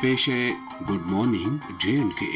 पेश है good morning J&K।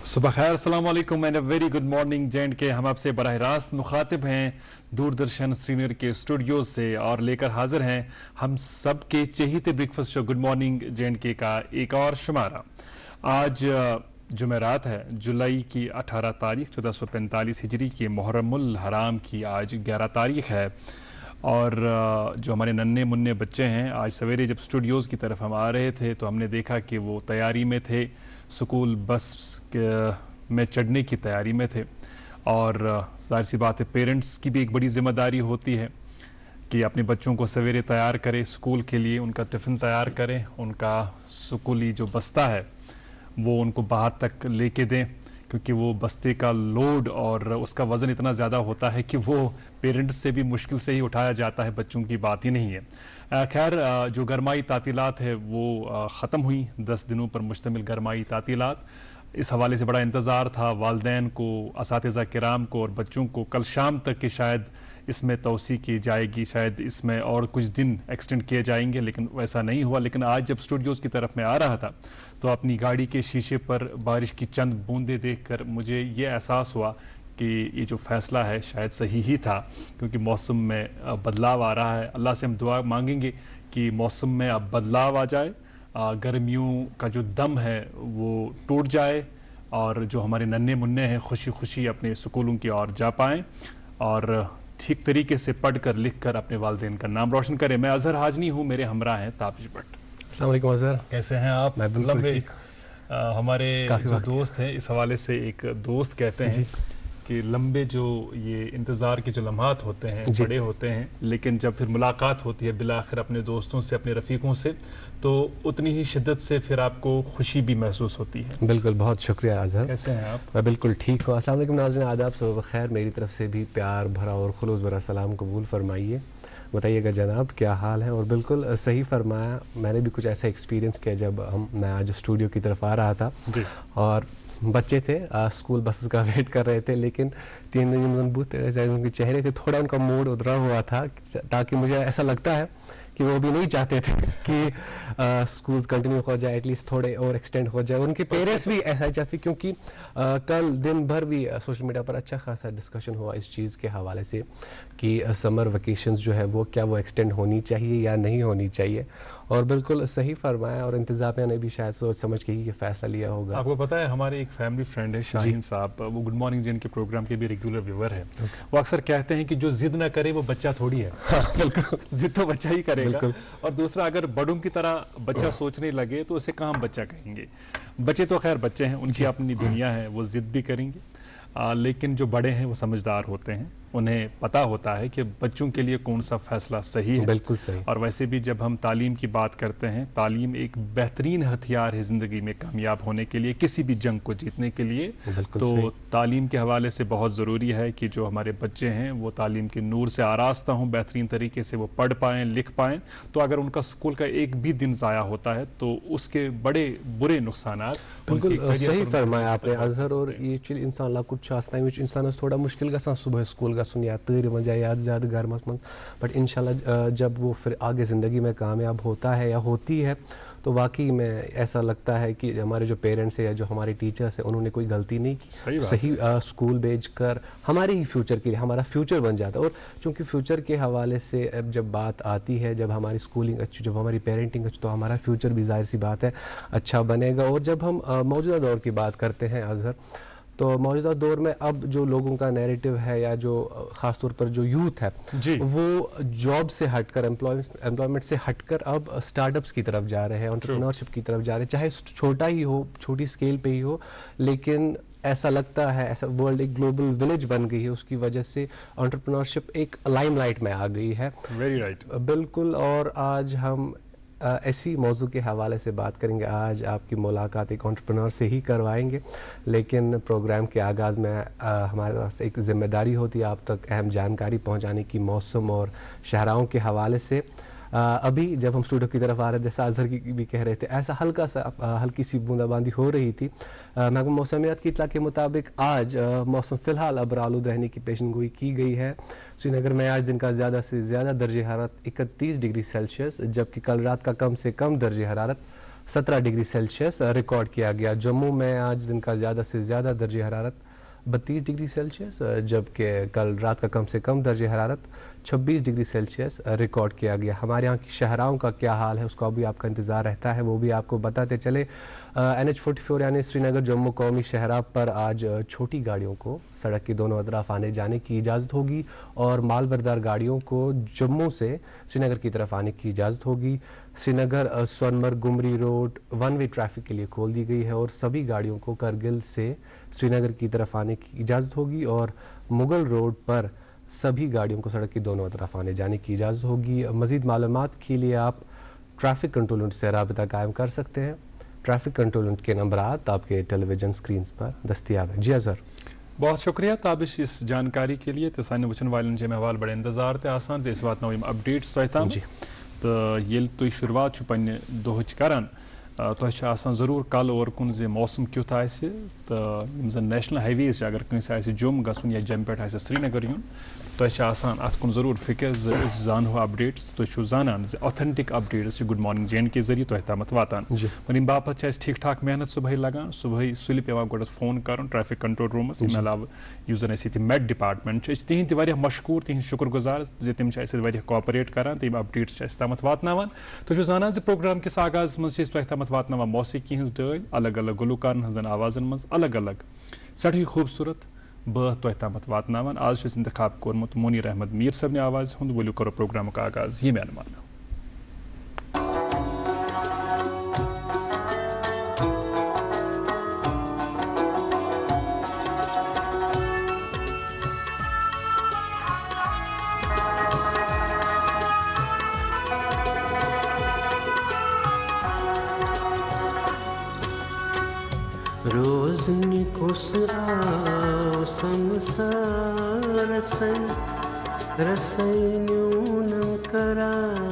सुबह खैर, अस्सलाम वालेकुम and a very good morning J&K। हम आपसे बराह रास्त मुखातिब हैं दूरदर्शन श्रीनगर के स्टूडियो से और लेकर हाजिर हैं हम सब के चहेते breakfast show good morning J&K का एक और शुमारा। आज जुमेरात है, जुलाई की 18 तारीख 1445 हिजरी की मुहर्रमुल हराम की आज 11 तारीख है। और जो हमारे नन्हे मुन्ने बच्चे हैं, आज सवेरे जब स्टूडियोज़ की तरफ हम आ रहे थे तो हमने देखा कि वो तैयारी में थे, स्कूल बस में चढ़ने की तैयारी में थे। और जाहिर सी बात है, पेरेंट्स की भी एक बड़ी जिम्मेदारी होती है कि अपने बच्चों को सवेरे तैयार करें स्कूल के लिए, उनका टिफ़िन तैयार करें, उनका स्कूली जो बस्ता है वो उनको बाहर तक लेके दें, क्योंकि वो बस्ते का लोड और उसका वज़न इतना ज़्यादा होता है कि वो पेरेंट्स से भी मुश्किल से ही उठाया जाता है, बच्चों की बात ही नहीं है। खैर, जो गरमाई तातीलात है वो ख़त्म हुई, 10 दिनों पर मुश्तमिल गरमाई तातीलात। इस हवाले से बड़ा इंतज़ार था वालिदैन को, असातिज़ा किराम को और बच्चों को कल शाम तक कि शायद इसमें तौसी की जाएगी, शायद इसमें और कुछ दिन एक्सटेंड किए जाएंगे, लेकिन वैसा नहीं हुआ। लेकिन आज जब स्टूडियोज़ की तरफ मैं आ रहा था तो अपनी गाड़ी के शीशे पर बारिश की चंद बूंदें देखकर मुझे ये एहसास हुआ कि ये जो फैसला है शायद सही ही था, क्योंकि मौसम में बदलाव आ रहा है। अल्लाह से हम दुआ मांगेंगे कि मौसम में अब बदलाव आ जाए, गर्मियों का जो दम है वो टूट जाए और जो हमारे नन्हे मुन्ने हैं खुशी खुशी अपने स्कूलों की ओर जा पाएँ और ठीक तरीके से पढ़कर लिख कर अपने वालिदैन का नाम रोशन करें। मैं अजहर हाजनी हूँ, मेरे हमरा हैं ताबिश भट्ट। अस्सलाम वालेकुम अजहर, कैसे हैं आप? मैं बिल्कुल ठीक। हमारे जो दोस्त हैं, इस हवाले से एक दोस्त कहते हैं कि लंबे जो ये इंतज़ार के जो लम्हात होते हैं बड़े होते हैं, लेकिन जब फिर मुलाकात होती है बिलाखिर अपने दोस्तों से, अपने रफ़ीकों से, तो उतनी ही शिद्दत से फिर आपको खुशी भी महसूस होती है। बिल्कुल, बहुत शुक्रिया अजहर। कैसे हैं आप? मैं बिल्कुल ठीक हूँ। अस्सलाम वालेकुम नाज़रीन, आदाब, सुबह खैर। मेरी तरफ से भी प्यार भरा और खुलूस भरा सलाम कबूल फरमाइए। बताइएगा जनाब क्या हाल है? और बिल्कुल सही फरमाया, मैंने भी कुछ ऐसा एक्सपीरियंस किया जब मैं आज स्टूडियो की तरफ आ रहा था और बच्चे थे स्कूल बसेस का वेट कर रहे थे, लेकिन 3 दिन मजबूत उनके चेहरे थे, थोड़ा उनका मूड उधरा हुआ था, ताकि मुझे ऐसा लगता है कि वो भी नहीं चाहते थे कि स्कूल्स कंटिन्यू हो जाए, एटलीस्ट थोड़े और एक्सटेंड हो जाए। उनके पेरेंट्स भी ऐसा चाहते, क्योंकि कल दिन भर भी सोशल मीडिया पर अच्छा खासा डिस्कशन हुआ इस चीज़ के हवाले से कि समर वेकेशंस जो है वो क्या वो एक्सटेंड होनी चाहिए या नहीं होनी चाहिए। और बिल्कुल सही फरमाया, और इंतजामिया ने भी शायद सोच समझ के ही ये फैसला लिया होगा। आपको पता है, हमारे एक फैमिली फ्रेंड है शाहीन साहब, वो गुड मॉर्निंग J&K प्रोग्राम के भी रेगुलर व्यूअर है। वो अक्सर कहते हैं कि जो जिद ना करे वो बच्चा थोड़ी है। बिल्कुल, जिद तो बच्चा ही करेगा। और दूसरा, अगर बड़ों की तरह बच्चा सोचने लगे तो उसे कहाँ हम बच्चा कहेंगे। बच्चे तो खैर बच्चे हैं, उनकी अपनी दुनिया है, वो जिद भी करेंगे, लेकिन जो बड़े हैं वो समझदार होते हैं, उन्हें पता होता है कि बच्चों के लिए कौन सा फैसला सही है। बिल्कुल सही। और वैसे भी जब हम तालीम की बात करते हैं, तालीम एक बेहतरीन हथियार है ज़िंदगी में कामयाब होने के लिए, किसी भी जंग को जीतने के लिए। तो तालीम के हवाले से बहुत ज़रूरी है कि जो हमारे बच्चे हैं वो तालीम के नूर से आरास्ता हों, बेहतरीन तरीके से वो पढ़ पाएँ, लिख पाएँ। तो अगर उनका स्कूल का एक भी दिन ज़ाया होता है तो उसके बड़े बुरे नुकसानात। बिल्कुल सही फरमाया आपने अजहर। और ये चीज इंसान लकुट इंसान थोड़ा मुश्किल गसान सुबह स्कूल गसन या तैर मज या ज़्यादा गर्मस मज, बट इंशाल्लाह जब वो फिर आगे ज़िंदगी में कामयाब होता है या होती है تو واقعی میں ایسا لگتا ہے کہ ہمارے جو پیرنٹس ہیں یا جو ہمارے ٹیچرس ہیں انہوں نے کوئی غلطی نہیں کی. صحیح اسکول بھیج کر ہمارے ہی فیوچر کے لیے ہمارا فیوچر بن جاتا ہے. اور چونکہ فیوچر کے حوالے سے اب جب بات آتی ہے, جب ہماری اسکولنگ اچھی, جب ہماری پیرنٹنگ اچھی, تو ہمارا فیوچر بھی ظاہر سی بات ہے اچھا بنے گا. اور جب ہم موجودہ دور کی بات کرتے ہیں اظہر, تو موجودہ دور میں اب جو لوگوں کا نیریٹو ہے یا جو خاص طور پر جو یوتھ ہے وہ جاب سے ہٹ کر, امپلائمنٹ سے ہٹ کر اب اسٹارٹ اپس کی طرف جا رہے ہیں, انٹرپرینورشپ کی طرف جا رہے ہیں, چاہے چھوٹا ہی ہو, چھوٹی اسکیل پہ ہی ہو, لیکن ایسا لگتا ہے ایسا ورلڈ ایک گلوبل ولیج بن گئی ہے. اس کی وجہ سے انٹرپرینورشپ ایک لائم لائٹ میں آ گئی ہے. ویری رائٹ, بالکل. اور آج ہم ایسی موضوع کے حوالے سے بات کریں گے. آج آپ کی ملاقات ایک انٹرپرینور سے ہی کروائیں گے, لیکن پروگرام کے آغاز میں ہمارے پاس ایک ذمہ داری ہوتی ہے آپ تک اہم جانکاری پہنچانے کی موسم اور شہراؤں کے حوالے سے. ابھی جب ہم اسٹوڈیو کی طرف آ رہے تھے, جیسا اظہر کی بھی کہہ رہے تھے, ایسا ہلکی سی بوندا باندی ہو رہی تھی. محکمہ موسمیات کی اطلاع کے مطابق آج موسم فی الحال ابر آلود رہنے کی پیشن گوئی کی گئی ہے. سری نگر میں آج دن کا زیادہ سے زیادہ درجہ حرارت 31 ڈگری سیلسیس, جبکہ کل رات کا کم سے کم درجہ حرارت 17 ڈگری سیلسیس ریکارڈ کیا گیا. جموں میں آج دن کا زیادہ سے زیادہ درجہ حرارت 32 ڈگری سیلسیس, جبکہ کل رات کا کم سے کم درجہ حرارت 26 ڈگری سیلسیس ریکارڈ کیا گیا. ہمارے یہاں کی شہراؤں کا کیا حال ہے اس کا بھی آپ کا انتظار رہتا ہے, وہ بھی آپ کو بتاتے چلے. NH44 یعنی سری نگر جموں قومی شاہراہ پر آج چھوٹی گاڑیوں کو سڑک کے دونوں اطراف آنے جانے کی اجازت ہوگی, اور مال بردار گاڑیوں کو جموں سے سری نگر کی طرف آنے کی اجازت ہوگی. Srinagar Sonamarg Gumri road one way traffic کے لیے کھول دی گئی ہے, اور سبھی گاڑیوں کو کرگل سے سری نگر کی طرف آنے کی اجازت ہوگی, اور مغل روڈ پر سبھی گاڑیوں کو سڑک کی دونوں طرف آنے جانے کی اجازت ہوگی. مزید معلومات کے لیے آپ ٹریفک کنٹرول یونٹ سے رابطہ قائم کر سکتے ہیں. ٹریفک کنٹرول یونٹ کے نمبرات آپ کے ٹیلی ویژن سکرینز پر دستیاب ہیں. جی اظہر, بہت شکریہ تابش اس جانکاری کے لیے. تو سانہ وچن والن جمع حوالہ بڑے انتظار تے آسان زِ وات نو اپڈیٹس تہ تام. تو یل تھی شروعات پنہ دہچ کران تہ آسان ضرور کل اور کن زِ موسم کیُتھ آسہِ, تو یم زن نیشنل ہائی ویز اگر کنس آسہِ جوم گژھُن یا جمہِ پٮ۪ٹھ آسہِ سری نگر یُن, تہ آسان ات کن ضرور فکر زِ أسۍ زانہو اپڈیٹس. تُہۍ چھِو زانان زِ authentic updates good morning J and کے ذریعہ تۄہہِ تامتھ واتان. وۄنۍ امہِ باپتھ چھِ اَسہِ ٹھیٖک ٹھاک محنت صبحٲے لگان. صبحٲے سُلہِ پیٚوان گۄڈٕ فون کرُن ٹریفک کنٹرول روٗمس. امہِ علاوٕ یُس زن اَسہِ ییٚتہِ میٹ ڈپارٹمنٹ چھُ, أسۍ چھِ تِہنٛدۍ تہِ واریاہ مشکوٗر, تِہنٛدۍ شُکر گُزار زِ تِم چھِ اَسہِ سۭتۍ واریاہ کاپریٹ کران تہٕ یِم اپڈیٹس چھِ اَسہِ تامتھ واتناوان. تُہۍ چھِو زانان زِ پروگرام کِس آغازس منٛز چھِ أسۍ تۄہہِ تامتھ واتناوان موسیقی ہٕنٛز ڈٲلۍ الگ الگ گلوکارن ہٕنٛزن آوازن منٛز الگ الگ سٮ۪ٹھٕے خوٗبصوٗرت بٲتھ تۄہہِ تامتھ واتناوان. آز چھُ اَسہِ انتخاب کوٚرمُت مُنیٖر احمد میٖر صٲبنہِ آوازِ ہُنٛد. ؤلِو کرو پروگرامُک آغاز ییٚمہِ انمانہٕ. روزنی کس آو سمسار رسینونم کرار.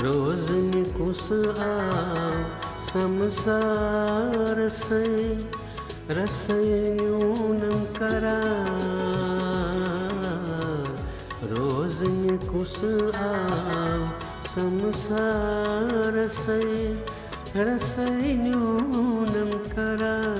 روزنی کس آو سمسار رسینونم کرار. روزنی کس آو سمسار رسینونم کرار.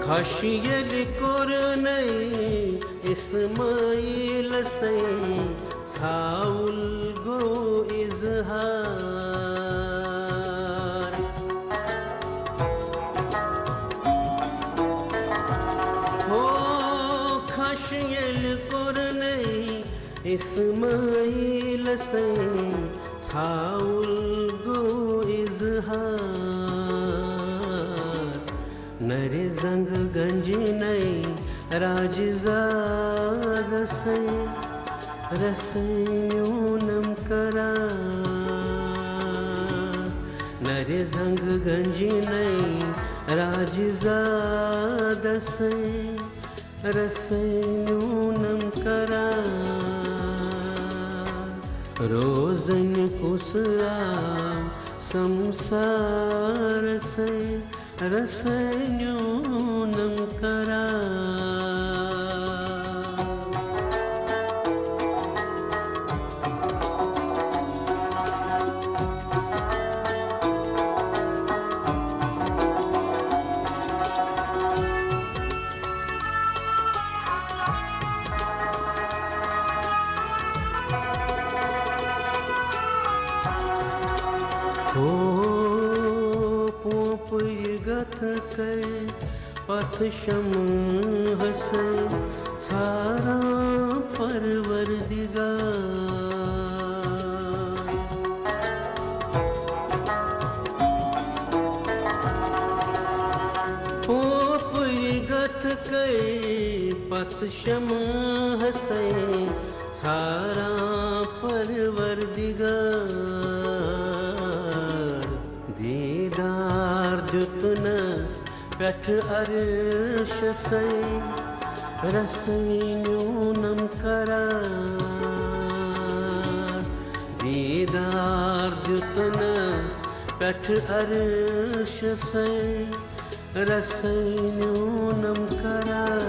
خشیل کرنی اسماعیل سے ساول گو اظہار. ہو خشیل کرنی اسماعیل سے ساول گو اظہار. نر زنگ گنج نئی راجزاد سے رسیونم کرار. نر زنگ گنج نئی راج അജിസാദസൈ രസൈനൂനം കരാ روزن کسرام سمسار سے رسنیونم کرا پتھ شمع سے چھارا پروردگار پوپ گت کے پتھ شمع سے چھارا پروردگار دیدار جتنس پٹھ عرش سے رسینونم قرار دیدار جتنس پٹھ عرش سے رسینونم قرار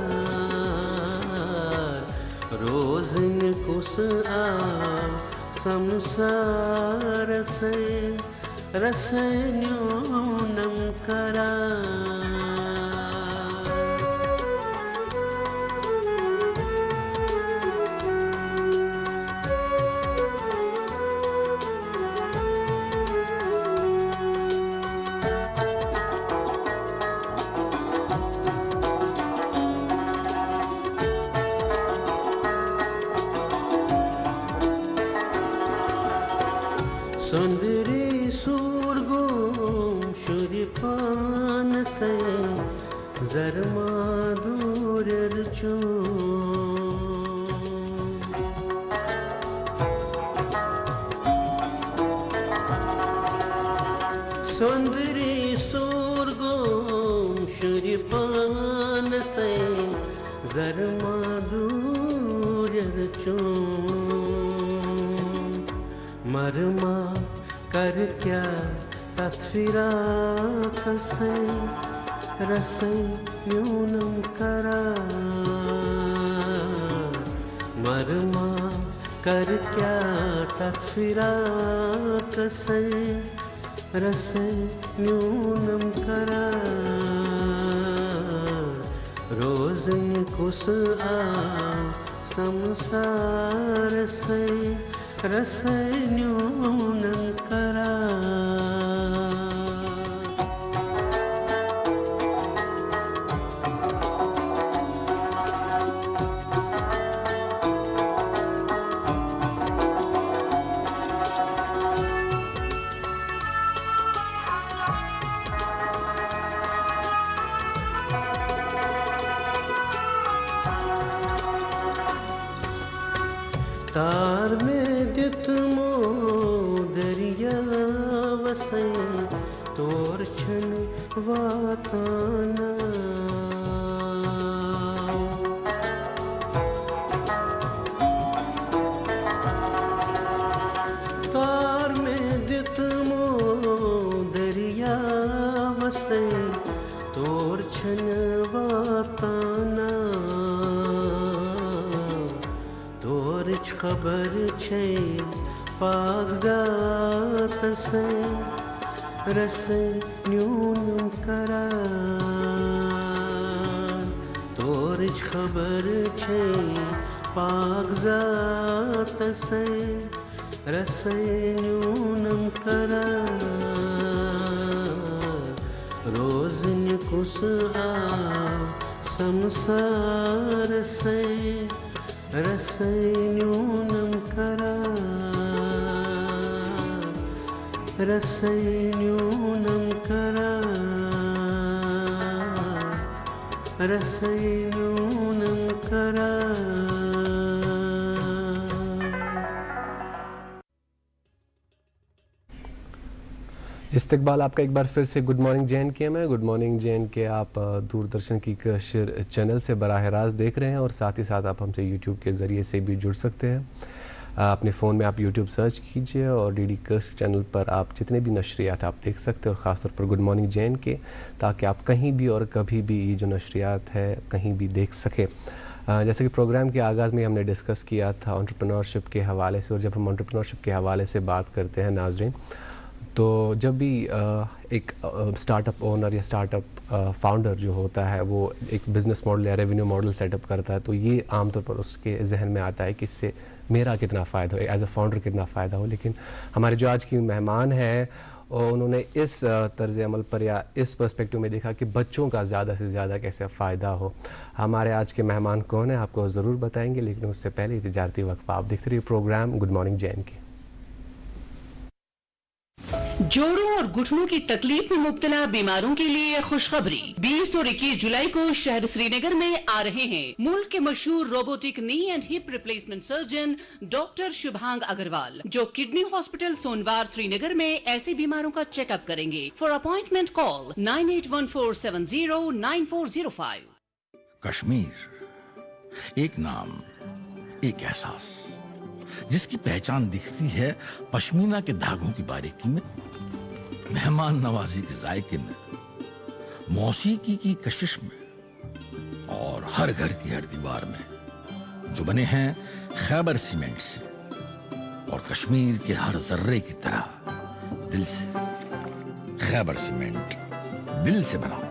روزن کس آم سمسار سے رسینونم قرار سندری سورگوم شریفان سے زرما دور سندری سورگوم شریفان سے زرما دور مرما کر کیا تطفیرات سے رسینونم قرار مرما کر کیا تطفیرات سے رسینونم قرار روزن کس آم سمسار سے رسینونم قرار تار میں دتمو دریا وسے تور چھن واتانا تار میں دتمو دریا وسے تور چھن واتانا خبر چھے پاک ذات سے رسینونم قرار تورج خبر چھے پاک ذات سے رسینونم قرار روزن کس آم سمسار سے رسینونم قرار رسینونم قرار رسینونم قرار इस्तकबाल आपका एक बार फिर से गुड मॉर्निंग JNK में। गुड मॉर्निंग JNK आप दूरदर्शन की कशिर चैनल से बराह रास्त देख रहे हैं और साथ ही साथ आप हमसे यूट्यूब के ज़रिए से भी जुड़ सकते हैं। अपने फ़ोन में आप यूट्यूब सर्च कीजिए और DD कशिर चैनल पर आप जितने भी नशरियात आप देख सकते हैं और ख़ासतौर पर गुड मॉर्निंग JNK, ताकि आप कहीं भी और कभी भी ये जो नशरियात है कहीं भी देख सकें। जैसे कि प्रोग्राम के आगाज़ में हमने डिस्कस किया था एंटरप्रेन्योरशिप के हवाले से, और जब हम एंटरप्रेन्योरशिप के हवाले से बात करते हैं नाज़रीन, तो जब भी एक स्टार्टअप ओनर या स्टार्टअप फाउंडर जो होता है वो एक बिज़नेस मॉडल या रेवेन्यू मॉडल सेटअप करता है, तो ये आमतौर पर उसके जहन में आता है कि इससे मेरा कितना फ़ायदा हो, एज अ फाउंडर कितना फ़ायदा हो। लेकिन हमारे जो आज की मेहमान हैं उन्होंने इस तर्ज अमल पर या इस पर्सपेक्टिव में देखा कि बच्चों का ज़्यादा से ज़्यादा कैसे फ़ायदा हो। हमारे आज के मेहमान कौन हैं आपको ज़रूर बताएंगे, लेकिन उससे पहले तिजारती वक्फा। आप देखते रहिए प्रोग्राम गुड मॉर्निंग JNK। जोड़ों और घुटनों की तकलीफ में मुब्तला बीमारों के लिए खुशखबरी। 20 और 21 जुलाई को शहर श्रीनगर में आ रहे हैं मुल्क के मशहूर robotic knee and hip replacement surgeon doctor Shubhang Agarwal, जो किडनी हॉस्पिटल सोनवार श्रीनगर में ऐसे बीमारों का चेकअप करेंगे। For appointment call 9814709405। कश्मीर, एक नाम, एक एहसास, जिसकी पहचान दिखती है पश्मीना के धागों की बारीकी में, मेहमान नवाजी के जायके में, मौसीकी की कशिश में और हर घर की हर दीवार में, जो बने हैं खैबर सीमेंट से और कश्मीर के हर जर्रे की तरह दिल से। खैबर सीमेंट, दिल से बनाओ।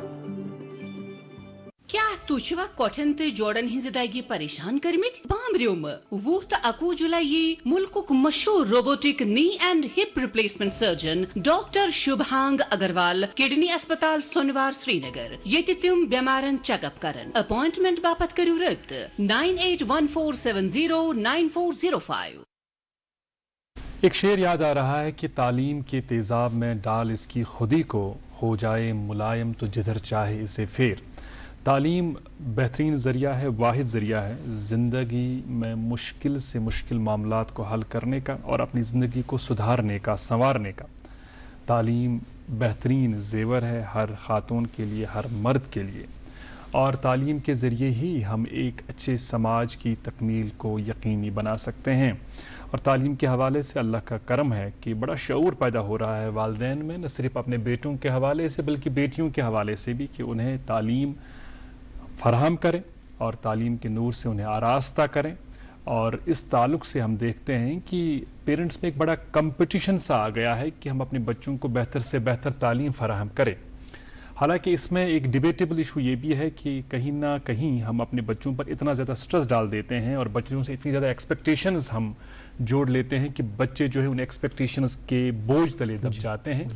क्या तुझवा कॉटन ते जोड़न हिंज दागी परेशान करमित बामरियोम वो अकू जुलाई मुल्कुक मशहूर robotic knee and hip replacement surgeon doctor Shubhang Agarwal kidney अस्पताल सोनवार श्रीनगर ये तिम बेमारन चेकअप करन। अपॉइंटमेंट बापत करू रब्त 9814709405। एक शेर याद आ रहा है कि तालीम के तेजाब में डाल इसकी खुदी को, हो जाए मुलायम तो जिधर चाहे इसे फेर। तालीम बेहतरीन ज़रिया है, वाहिद ज़रिया है ज़िंदगी में मुश्किल से मुश्किल मामलात को हल करने का और अपनी ज़िंदगी को सुधारने का, संवारने का। तालीम बेहतरीन ज़ेवर है हर ख़ातून के लिए, हर मर्द के लिए, और तालीम के ज़रिए ही हम एक अच्छे समाज की तकमील को यकीनी बना सकते हैं। और तालीम के हवाले से अल्लाह का करम है कि बड़ा शऊर पैदा हो रहा है वालिदैन में, न सिर्फ अपने बेटों के हवाले से बल्कि बेटियों के हवाले से भी, कि उन्हें तालीम फराहम करें और तालीम के नूर से उन्हें आरास्ता करें। और इस ताल्लुक से हम देखते हैं कि पेरेंट्स में एक बड़ा कंपटीशन सा आ गया है कि हम अपने बच्चों को बेहतर से बेहतर तालीम फराहम करें। हालांकि इसमें एक डिबेटेबल इशू ये भी है कि कहीं ना कहीं हम अपने बच्चों पर इतना ज़्यादा स्ट्रेस डाल देते हैं और बच्चों से इतनी ज़्यादा एक्सपेक्टेशंस हम जोड़ लेते हैं कि बच्चे जो है उन एक्सपेक्टेशंस के बोझ तले दब जाते हैं।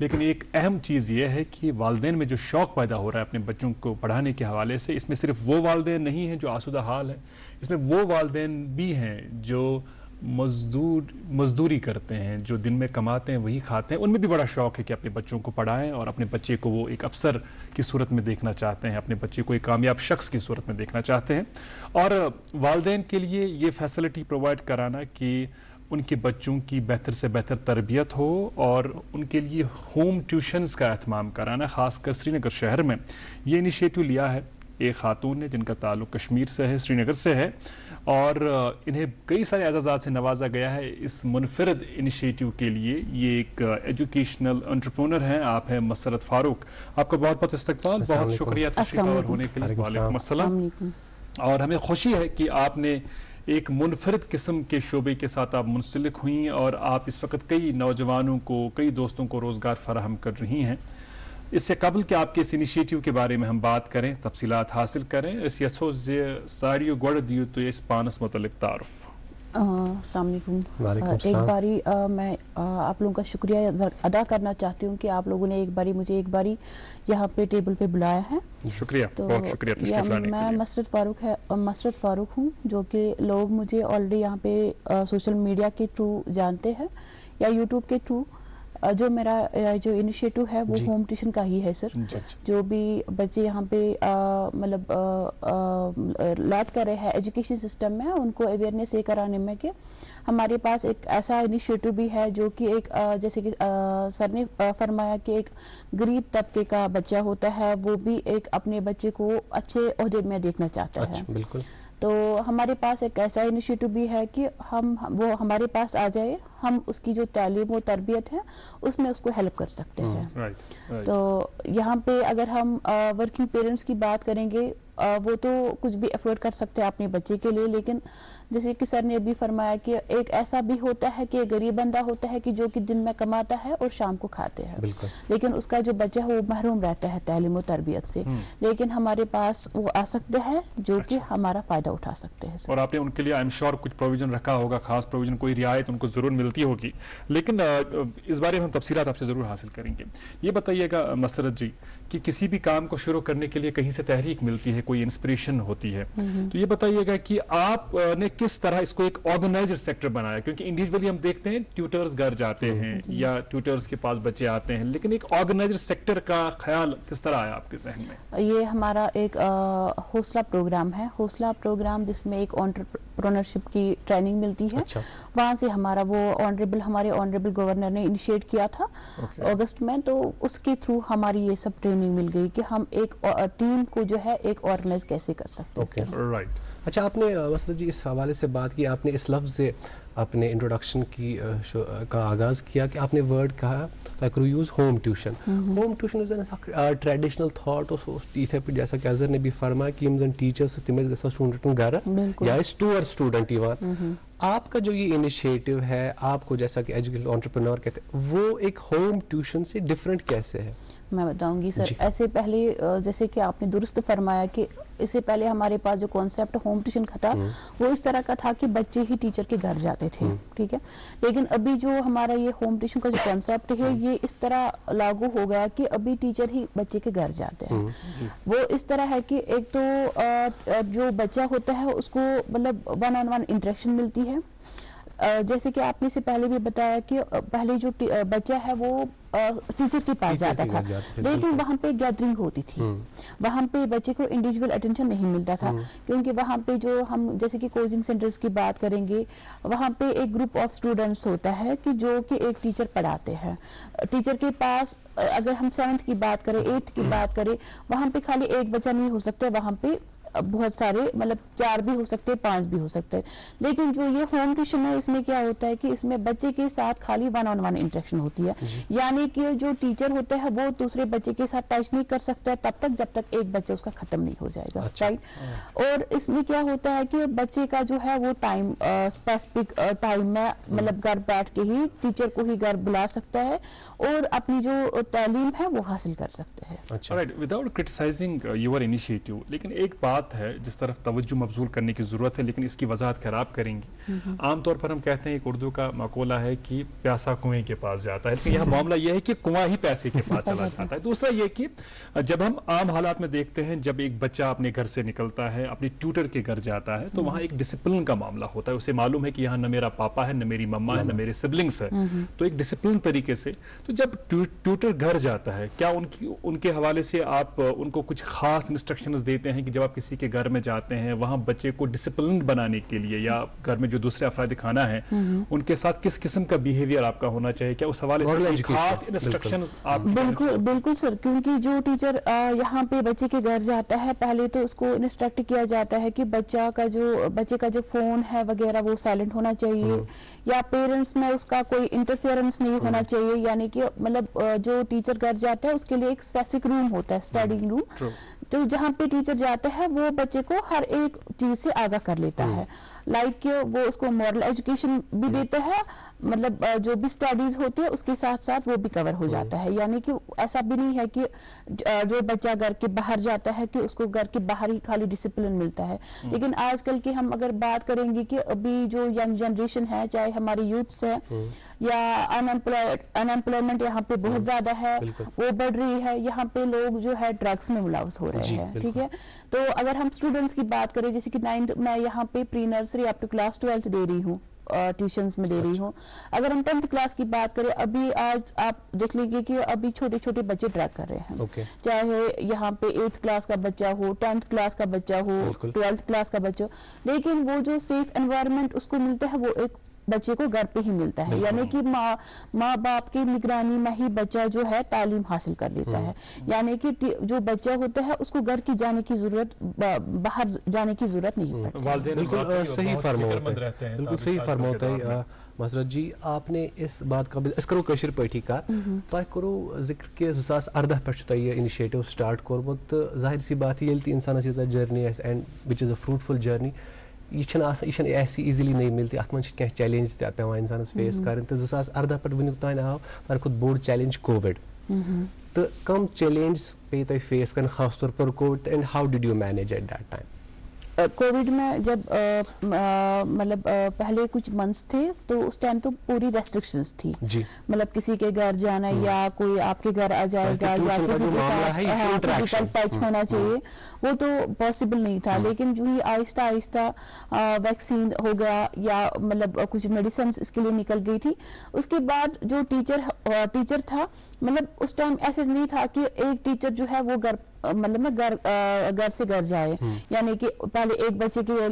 लेकिन एक अहम चीज़ ये है कि वालिदैन में जो शौक़ पैदा हो रहा है अपने बच्चों को पढ़ाने के हवाले से, इसमें सिर्फ वो वालिदैन नहीं हैं जो आसूदा हाल है, इसमें वो वालिदैन भी हैं जो मजदूरी करते हैं, जो दिन में कमाते हैं वही खाते हैं। उनमें भी बड़ा शौक है कि अपने बच्चों को पढ़ाएं और अपने बच्चे को वो एक अफसर की सूरत में देखना चाहते हैं, अपने बच्चे को एक कामयाब शख्स की सूरत में देखना चाहते हैं। और वालिदैन के लिए ये फैसिलिटी प्रोवाइड कराना कि उनके बच्चों की बेहतर से बेहतर तरबियत हो और उनके लिए होम ट्यूशन्स का एहतमाम कराना, खासकर श्रीनगर शहर में ये इनिशिएटिव लिया है एक खातून ने जिनका ताल्लुक कश्मीर से है, श्रीनगर से है, और इन्हें कई सारे एजाज़ात से नवाजा गया है इस मुनफरद इनिशिएटिव के लिए। ये एक एजुकेशनल एंटरप्रेन्योर हैं, आप हैं मसरत फारूक। आपका बहुत बहुत इस्तकबाल, बहुत शुक्रिया तशरीफ आवर होने के लिए। वालेकुम अस्सलाम। और हमें खुशी है कि आपने एक मुनफरद किस्म के शोबे के साथ आप मुंसलिक हुई और आप इस वक्त कई नौजवानों को, कई दोस्तों को रोज़गार फराहम कर रही हैं। इससे कबल कि आपके इस इनिशिएटिव के बारे में हम बात करें, तफसीलात हासिल करें, इस यसो सारियो गोड़ दियो तो इस पानस मुतल्लिक तारुफ। अस्सलाम वालेकुम। एक बारी मैं आप लोगों का शुक्रिया अदा करना चाहती हूँ कि आप लोगों ने एक बारी मुझे एक बारी यहाँ पे टेबल पे बुलाया है। शुक्रिया, तो बहुत शुक्रिया तशरीफ लाने के लिए। मैं मसरत फारूक हूँ, जो कि लोग मुझे ऑलरेडी यहाँ पे सोशल मीडिया के थ्रू जानते हैं या यूट्यूब के थ्रू। جو میرا جو انیشیٹو ہے وہ ہوم ٹیوشن کا ہی ہے سر. جو بھی بچے یہاں پہ مطلب لیک کر رہے ہیں ایجوکیشن سسٹم میں, ان کو اویئرنیس یہ کرانے میں کہ ہمارے پاس ایک ایسا انیشیٹو بھی ہے جو کہ ایک جیسے کہ سر نے فرمایا کہ ایک غریب طبقے کا بچہ ہوتا ہے, وہ بھی ایک اپنے بچے کو اچھے عہدے میں دیکھنا چاہتا ہے. بالکل. تو ہمارے پاس ایک ایسا انیشیٹو بھی ہے کہ وہ ہمارے پاس آ جائے, ہم اس کی جو تعلیم و تربیت ہے اس میں اس کو ہیلپ کر سکتے ہیں. تو یہاں پہ اگر ہم ورکنگ پیرنٹس کی بات کریں گے, وہ تو کچھ بھی افورڈ کر سکتے ہیں اپنے بچے کے لیے, لیکن جیسے کہ سر نے ابھی فرمایا کہ ایک ایسا بھی ہوتا ہے کہ غریب بندہ ہوتا ہے کہ جو کہ دن میں کماتا ہے اور شام کو کھاتے ہیں, لیکن اس کا جو بچہ ہے وہ محروم رہتا ہے تعلیم و تربیت سے, لیکن ہمارے پاس وہ آ سکتے ہیں جو کہ ہمارا فائدہ اٹھا سکتے ہیں. اور آپ نے ان کے لیے آئی ایم شیور کچھ پروویژن رکھا ہوگا, خاص پروویژن, کوئی رعایت ان کو ضرور ملتی ہوگی, لیکن اس بارے میں ہم تفصیلات آپ سے ضرور حاصل کریں گے. یہ بتائیے گا مسرت جی کہ کسی بھی کام کو شروع کرنے کے لیے کہیں سے تحریک ملتی ہے, کوئی انسپریشن ہوتی ہے, تو یہ بتائیے گا کہ آپ نے کس طرح اس کو ایک آرگنائزڈ سیکٹر بنایا, کیونکہ انڈیویجولی ہم دیکتے ہیں ٹیوٹرز گھر جاتے ہیں یا ٹیوٹرز کے پاس بچے آتے ہیں, لیکن ایک آرگنائزڈ سیکٹر کا خیال کس طرح آیا آپ کے ذہن میں؟ یہ ہمارا ایک حوصلہ پروگرام ہے, حوصلہ پروگرام جس میں ایک انٹرپرینورشپ کی ٹریننگ ملتی ہے. وہاں سے ہمارا وہ ہمارے آنریبل گورنر نے انیشیٹ کیا تھا اگست میں, تو اس کے تھرو ہماری یہ سب ٹریننگ مل گئی کہ ہم ایک ٹیم کو جو ہے ایک آرگنائز کیسے کر سکتے ہیں. اچھا, آپ نے مسرت جی اس حوالے سے بات کی, آپ نے اس لفظ سے اپنے انٹروڈکشن کا آغاز کیا کہ آپ نے ورڈ کہا like you use home tuition. Home tuition is traditional thought یتھے پہ جیسا کہ اظہر نے بھی فرمایا کہ یم ٹیچرس تم اسٹوڈنٹن گھر یا ٹور اسٹوڈنٹ یوان. آپ کا جو یہ انیشیٹو ہے, آپ کو جیسا کہ ایجوکیشن انٹرپرینور کہتے ہیں, وہ ایک ہوم ٹیوشن سے ڈفرینٹ کیسے ہے؟ میں بتاؤں گی سر. ایسے پہلے جیسے کہ آپ نے درست فرمایا کہ اس سے پہلے ہمارے پاس جو کانسیپٹ ہوم ٹیوشن کا تھا وہ اس طرح کا تھا کہ بچے ہی ٹیچر کے گھر جاتے تھے, ٹھیک ہے, لیکن ابھی جو ہمارا یہ ہوم ٹیوشن کا جو کانسیپٹ ہے یہ اس طرح لاگو ہو گیا کہ ابھی ٹیچر ہی بچے کے گھر جاتے ہیں. وہ اس طرح ہے کہ ایک تو جو بچہ ہوتا ہے اس کو مطلب 1-on-1 انٹریکشن ملتی ہے, جیسے کہ آپ نے سے پہلے بھی بتایا کہ پہلے جو بچہ ہے وہ ٹیچر کے پاس جاتا تھا, لیکن وہاں پہ گیدرنگ ہوتی تھی, وہاں پہ بچے کو انڈیویجول اٹینشن نہیں ملتا تھا, کیونکہ وہاں پہ جو ہم جیسے کہ کوچنگ سینٹرز کی بات کریں گے, وہاں پہ ایک گروپ آف اسٹوڈنٹس ہوتا ہے کہ جو کہ ایک ٹیچر پڑھاتے ہیں. ٹیچر کے پاس اگر ہم 7th کی بات کریں, 8th کی بات کریں, وہاں پہ خالی ایک بچہ نہیں ہو سکتا, وہاں پہ بہت سارے مطلب 4 بھی ہو سکتے, 5 بھی ہو سکتے ہیں. لیکن جو یہ ہوم ٹیوشن ہے اس میں کیا ہوتا ہے کہ اس میں بچے کے ساتھ خالی 1-on-1 انٹریکشن ہوتی ہے, یعنی کہ جو ٹیچر ہوتا ہے وہ دوسرے بچے کے ساتھ ٹچ نہیں کر سکتا ہے تب تک جب تک ایک بچہ اس کا ختم نہیں ہو جائے گا, رائٹ. اور اس میں کیا ہوتا ہے کہ بچے کا جو ہے وہ ٹائم اسپیسیفک ٹائم میں مطلب گھر بیٹھ کے ہی ٹیچر کو ہی گھر بلا سکتا ہے اور اپنی جو تعلیم ہے وہ حاصل کر سکتے ہیں. وداؤٹ کرٹیسائزنگ یور انیشیٹو, لیکن ایک بات ہے جس طرف توجہ مبذول کرنے کی ضرورت ہے, لیکن اس کی وضاحت خیر آپ کریں گی. عام طور پر ہم کہتے ہیں ایک اردو کا مقولہ ہے کہ پیاسا کنویں کے پاس جاتا ہے, لیکن یہاں معاملہ یہ ہے کہ کنواں ہی پیسے کے پاس چلا جاتا ہے. دوسرا یہ کہ جب ہم عام حالات میں دیکھتے ہیں جب ایک بچہ اپنے گھر سے نکلتا ہے اپنی ٹیوٹر کے گھر جاتا ہے تو وہاں ایک ڈسپلن کا معاملہ ہوتا ہے, اسے معلوم ہے کہ یہاں نہ میرا پاپا ہے, نہ میری مما ہے, نہ میرے سبلنگس ہے, تو ایک ڈسپلن طریقے سے. تو جب ٹیوٹر گھر جاتا ہے کیا ان کے حوالے سے آپ ان کو کچھ خاص انسٹرکشنز دیتے ہیں کہ جب آپ کسی کے گھر میں جاتے ہیں وہاں بچے کو ڈسپلن بنانے کے لیے یا گھر میں جو دوسرے افراد خانہ ہیں ان کے ساتھ کس قسم کا بیہیویئر آپ کا ہونا چاہیے, کیا اس حوالے سے خاص انسٹرکشنز آپ؟ بالکل سر, کیونکہ جو ٹیچر یہاں پہ بچے کے گھر جاتا ہے پہلے تو اس کو انسٹرکٹ کیا جاتا ہے کہ بچے کا جو فون ہے وغیرہ وہ سائلنٹ ہونا چاہیے, یا پیرنٹس میں اس کا کوئی انٹرفیئرنس نہیں ہونا چاہیے, یعنی کہ مطلب جو ٹیچر گھر جاتا ہے اس کے لیے ایک اسپیسیفک روم ہوتا ہے, اسٹڈی روم, تو جہاں پہ ٹیچر جاتا ہے وہ بچے کو ہر ایک چیز سے آگاہ کر لیتا ہے, لائک کہ وہ اس کو مورل ایجوکیشن بھی دیتا ہے, مطلب جو بھی اسٹڈیز ہوتی ہے اس کے ساتھ ساتھ وہ بھی کور ہو جاتا ہے. یعنی کہ ایسا بھی نہیں ہے کہ جو بچہ گھر کے باہر جاتا ہے کہ اس کو گھر کے باہر ہی خالی ڈسپلن ملتا ہے. لیکن آج کل کی ہم اگر بات کریں گے کہ ابھی جو ینگ جنریشن ہے, چاہے ہماری یوتھس ہے یا انمپلائمنٹ یہاں پہ بہت زیادہ ہے, وہ بڑھ رہی ہے, یہاں پہ لوگ جو ہے ڈرگس میں ملوث ہو رہے ہیں, ٹھیک ہے. تو اگر ہم اسٹوڈنٹس کی بات کریں جیسے کہ 9th میں یہاں پہ pre nursery up to class 12th دے رہی ہوں, ट्यूशंस में दे रही हूँ। अगर हम 10th क्लास की बात करें, अभी आज आप देख लीजिए कि अभी छोटे छोटे बच्चे ट्रैक कर रहे हैं, चाहे यहाँ पे 8th क्लास का बच्चा हो, 10th क्लास का बच्चा हो, 12th क्लास का बच्चा हो, लेकिन वो जो सेफ एनवायरनमेंट उसको मिलता है वो एक बच्चे को घर पे ही मिलता है, यानी कि माँ बाप की निगरानी में ही बच्चा जो है तालीम हासिल कर लेता है, यानी कि जो बच्चा होता है उसको घर की जाने की जरूरत, बाहर जाने की जरूरत नहीं पड़ती। बिल्कुल सही फरमा होता है, बिल्कुल सही फरमा होता है। मसरत जी, आपने इस बात का इस करो कशर पटी का तो करो जिक्र कि 2018 पे इनिशिएटिव स्टार्ट कोर्मुत, जाहिर सी बात ये इंसान journey and which is a fruitful journey, यह ऐसी इजीली नहीं मिलती, अत मन कह चैलेंज पे इंसान फेस कर। तो 2018 पे वनुक तान आव सारे खुद बोर्ड चैलेंज कोविड, तो कम चैलेंज पे तुम फेस कर खास तौर पर Covid, and how did you manage at that time? Covid में जब मतलब पहले कुछ मंथ्स थे तो उस टाइम तो पूरी रेस्ट्रिक्शंस थी, मतलब किसी के घर जाना या कोई आपके घर आ जाएगा या किसी के साथ फिजिकल टच होना चाहिए, वो तो पॉसिबल नहीं था। लेकिन जो ही आहिस्ता आहिस्ता वैक्सीन हो गया या मतलब कुछ मेडिसिन इसके लिए निकल गई थी, उसके बाद जो टीचर था, मतलब उस टाइम ऐसे नहीं था कि एक टीचर जो है वो मतलब घर से घर जाए, यानी कि पहले एक बच्चे के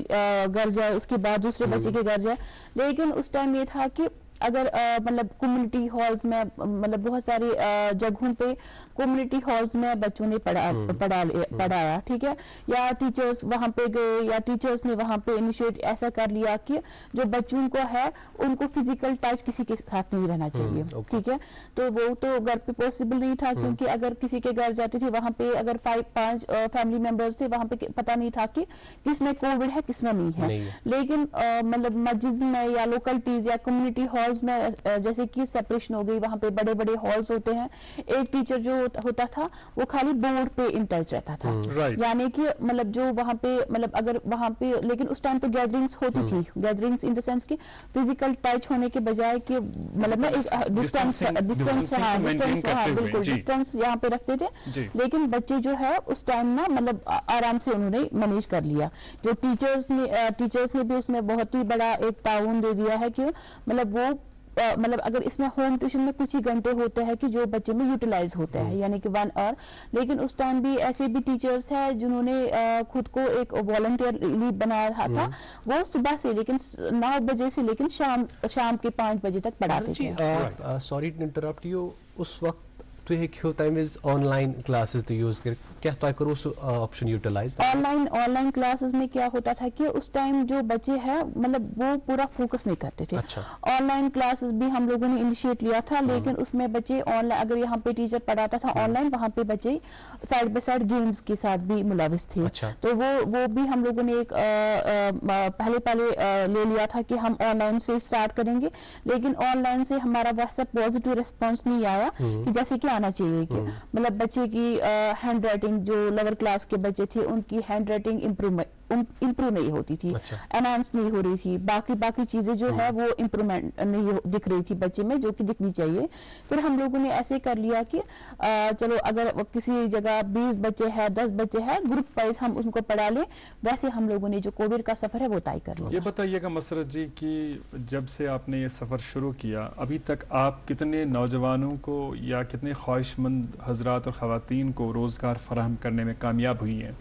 घर जाए उसके बाद दूसरे बच्चे के घर जाए, लेकिन उस टाइम ये था कि अगर मतलब कम्युनिटी हॉल्स में, मतलब बहुत सारी जगहों पे कम्युनिटी हॉल्स में बच्चों ने पढ़ाया, ठीक है, या टीचर्स वहां पे गए या टीचर्स ने वहां पे इनिशिएट ऐसा कर लिया कि जो बच्चों को है उनको फिजिकल टच किसी के साथ नहीं रहना चाहिए, ठीक है। तो वो तो घर पे पॉसिबल नहीं था, क्योंकि अगर किसी के घर जाते थे वहां पे अगर 5 फैमिली मेंबर्स थे, वहां पे पता नहीं था कि किसमें कोविड है किसमें नहीं है। लेकिन मतलब मस्जिद में या लोकलिटीज या कम्युनिटी हॉल्स में जैसे कि सेपरेशन हो गई, वहां पे बड़े बड़े हॉल्स होते हैं, एक टीचर जो होता था वो खाली बोर्ड पे इन टच रहता था, यानी कि मतलब जो वहां पे मतलब अगर वहां पे, लेकिन उस टाइम तो गैदरिंग्स होती थी, गैदरिंग्स इन द सेंस कि फिजिकल टच होने के बजाय कि मतलब ना एक डिस्टेंस बिल्कुल डिस्टेंस यहाँ पे रखते थे, लेकिन बच्चे जो है उस टाइम ना मतलब आराम से उन्होंने मैनेज कर लिया। जो टीचर्स ने भी उसमें बहुत ही बड़ा एक ताउन दे दिया है कि मतलब वो मतलब अगर इसमें होम ट्यूशन में कुछ ही घंटे होते हैं कि जो बच्चे में यूटिलाइज होता है, यानी कि 1 आवर, लेकिन उस टाइम भी ऐसे भी टीचर्स हैं जिन्होंने खुद को एक वॉलंटियर लीड बनाया था, वो सुबह से लेकिन 9 बजे से लेकिन शाम के 5 बजे तक पढ़ाते थे। सॉरी टू इंटरप्ट यू, उस वक्त तो हेक्यो टाइम इज ऑनलाइन क्लासेस तो यूज कर, क्या तो करो ऑप्शन यूटिलाइज? ऑनलाइन क्लासेस में क्या होता था कि उस टाइम जो बच्चे हैं मतलब वो पूरा फोकस नहीं करते थे। ऑनलाइन क्लासेस भी हम लोगों ने इनिशिएट लिया था, लेकिन उसमें बच्चे ऑनलाइन, अगर यहाँ पे टीचर पढ़ाता था ऑनलाइन, वहाँ पे बच्चे साइड बाय साइड गेम्स के साथ भी मुलविस थे। तो वो भी हम लोगों ने एक पहले ले लिया था कि हम ऑनलाइन से स्टार्ट करेंगे, लेकिन ऑनलाइन से हमारा वैसा पॉजिटिव रिस्पॉन्स नहीं आया कि जैसे कि आना चाहिए कि मतलब बच्चे की हैंड राइटिंग, जो लोअर क्लास के बच्चे थे उनकी हैंड राइटिंग इम्प्रूव नहीं होती थी, एनहांस नहीं हो रही थी, बाकी चीजें जो है वो इम्प्रूवमेंट नहीं दिख रही थी बच्चे में जो कि दिखनी चाहिए। फिर हम लोगों ने ऐसे कर लिया कि चलो अगर किसी जगह 20 बच्चे हैं 10 बच्चे हैं, ग्रुप वाइज हम उनको पढ़ा लें, वैसे हम लोगों ने जो कोविड का सफर है वो तय कर लिया। ये बताइएगा मसरत जी कि जब से आपने ये सफर शुरू किया अभी तक आप कितने नौजवानों को या कितने ख्वाहिशमंद हजरात और खवातीन को रोजगार फराहम करने में कामयाब हुई हैं?